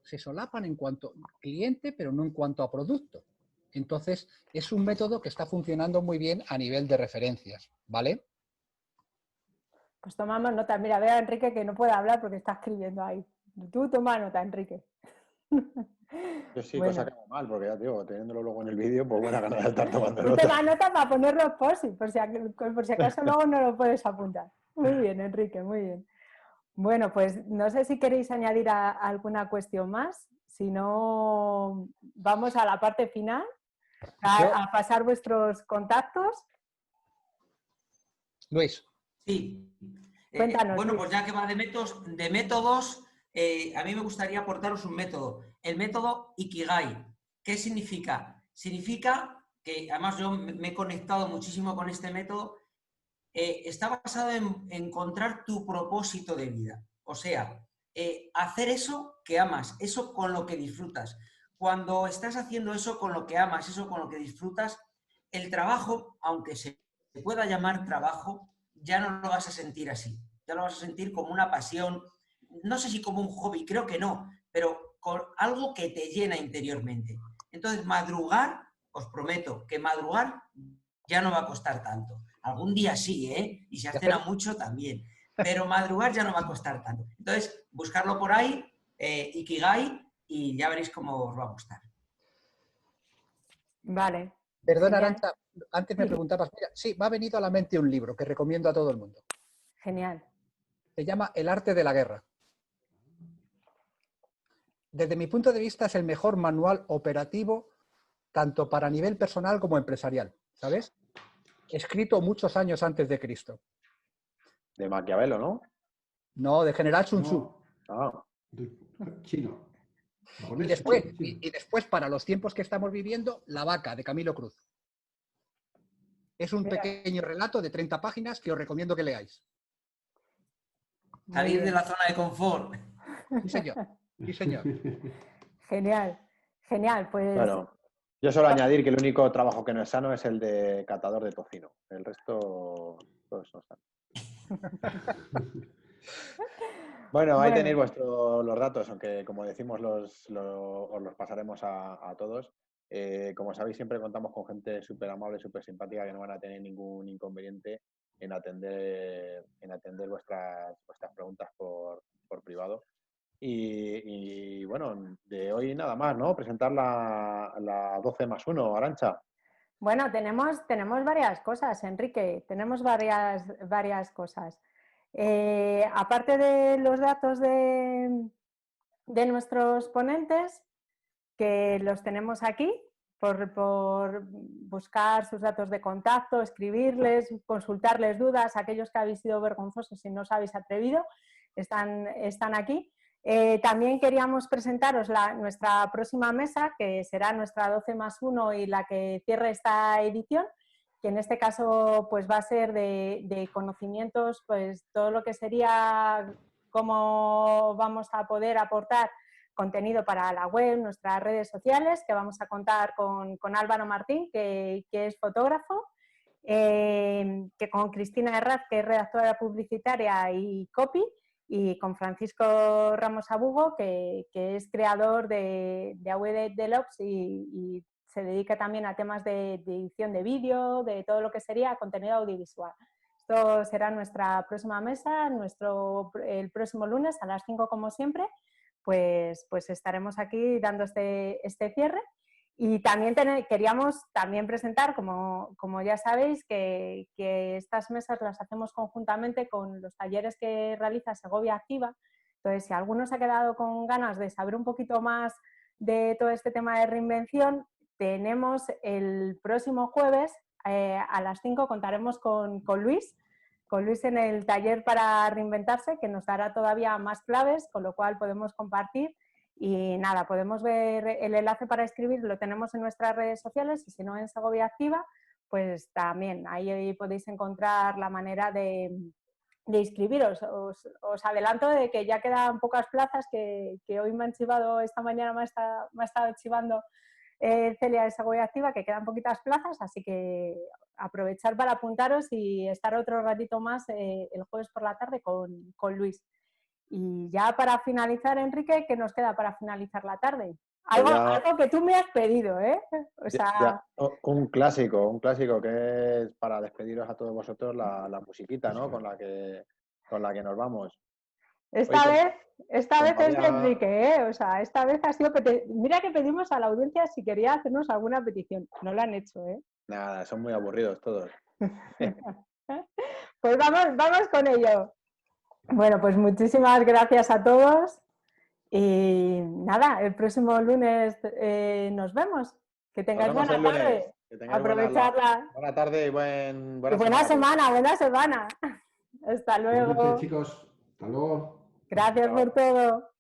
se solapan en cuanto a cliente, pero no en cuanto a producto. Entonces, es un método que está funcionando muy bien a nivel de referencias, ¿vale? Pues tomamos nota. Mira, veo a Enrique que no puede hablar porque está escribiendo ahí. Tú toma nota, Enrique. Yo sí, Bueno. cosa que hago mal, porque ya digo, teniéndolo luego en el vídeo, pues buena gana de estar tomando Tú nota. toma nota para ponerlo por si acaso luego no lo puedes apuntar. Muy bien, Enrique, muy bien. Bueno, pues no sé si queréis añadir alguna cuestión más. Si no, vamos a la parte final, a pasar vuestros contactos. Luis. Sí. Cuéntanos, bueno, Luis. pues ya que va de métodos, a mí me gustaría aportaros un método. El método Ikigai. ¿Qué significa? Significa que, además yo me he conectado muchísimo con este método, está basado en encontrar tu propósito de vida. O sea, hacer eso que amas, eso con lo que disfrutas. Cuando estás haciendo eso con lo que amas, eso con lo que disfrutas, el trabajo, aunque se pueda llamar trabajo, ya no lo vas a sentir así. Ya lo vas a sentir como una pasión, no sé si como un hobby, creo que no, pero con algo que te llena interiormente. Entonces, madrugar, os prometo que madrugar ya no va a costar tanto. Algún día sí, ¿eh? Y si has cenado mucho, también. Pero madrugar ya no va a costar tanto. Entonces, buscarlo por ahí, Ikigai, y ya veréis cómo os va a gustar. Vale. Perdona, Genial. Arantxa, antes me preguntabas, mira, sí, me ha venido a la mente un libro que recomiendo a todo el mundo. Genial. Se llama El arte de la guerra. Desde mi punto de vista es el mejor manual operativo tanto para nivel personal como empresarial, ¿sabes? Escrito muchos años antes de Cristo. De Maquiavelo, ¿no? No, de General Sun Tzu. No, Ah, chino. Y después, para los tiempos que estamos viviendo, La vaca, de Camilo Cruz. Es un Mira. pequeño relato de 30 páginas que os recomiendo que leáis. Salir de la zona de confort. Sí, señor. Sí, señor. Genial. Genial, pues bueno. Yo solo añadir que el único trabajo que no es sano es el de catador de tocino. El resto, todos son sanos. Bueno, ahí tenéis los datos, aunque como decimos os los pasaremos a todos. Como sabéis, siempre contamos con gente súper amable, súper simpática, que no van a tener ningún inconveniente en atender vuestras preguntas por privado. Y bueno, de hoy nada más, ¿no? Presentar la 12+1, Arantxa. bueno, tenemos varias cosas, Enrique, tenemos varias cosas. Aparte de los datos de nuestros ponentes, que los tenemos aquí, por buscar sus datos de contacto, escribirles, consultarles dudas, aquellos que habéis sido vergonzosos y no os habéis atrevido, están aquí. También queríamos presentaros nuestra próxima mesa, que será nuestra 12+1 y la que cierre esta edición, que en este caso pues, va a ser de conocimientos, pues todo lo que sería cómo vamos a poder aportar contenido para la web, nuestras redes sociales, que vamos a contar con Álvaro Martín, que es fotógrafo, que con Cristina Herraz, que es redactora publicitaria y copy, y con Francisco Ramos Abugo, que es creador de AWD Deluxe y se dedica también a temas de edición de vídeo, de todo lo que sería contenido audiovisual. Esto será nuestra próxima mesa, el próximo lunes a las 5 como siempre, pues estaremos aquí dando este cierre. Y también queríamos también presentar, como ya sabéis, que estas mesas las hacemos conjuntamente con los talleres que realiza Segovia Activa. Entonces, si alguno se ha quedado con ganas de saber un poquito más de todo este tema de reinvención, tenemos el próximo jueves a las 5 contaremos con Luis en el taller para reinventarse, que nos dará todavía más claves, con lo cual podemos compartir. Y nada, podemos ver el enlace para escribir, lo tenemos en nuestras redes sociales, y si no en Segovia Activa, pues también ahí podéis encontrar la manera de inscribiros. Os adelanto de que ya quedan pocas plazas, que hoy me han chivado, esta mañana me ha estado chivando Celia de Segovia Activa, que quedan poquitas plazas, así que aprovechar para apuntaros y estar otro ratito más el jueves por la tarde con Luis. Y ya para finalizar, Enrique, ¿qué nos queda para finalizar la tarde? Algo que tú me has pedido, ¿eh? O sea... un clásico que es para despediros a todos vosotros, la musiquita, ¿no? Con la que nos vamos. Esta vez es de Enrique, ¿eh? O sea, esta vez ha sido... Mira que pedimos a la audiencia si quería hacernos alguna petición. No lo han hecho, ¿eh? Nada, son muy aburridos todos. Pues vamos con ello. Bueno, pues muchísimas gracias a todos y nada, el próximo lunes nos vemos. Que tengáis buena tarde. Aprovecharla. Buena tarde y buena semana. Hasta luego. Chicos, hasta luego. Gracias por todo.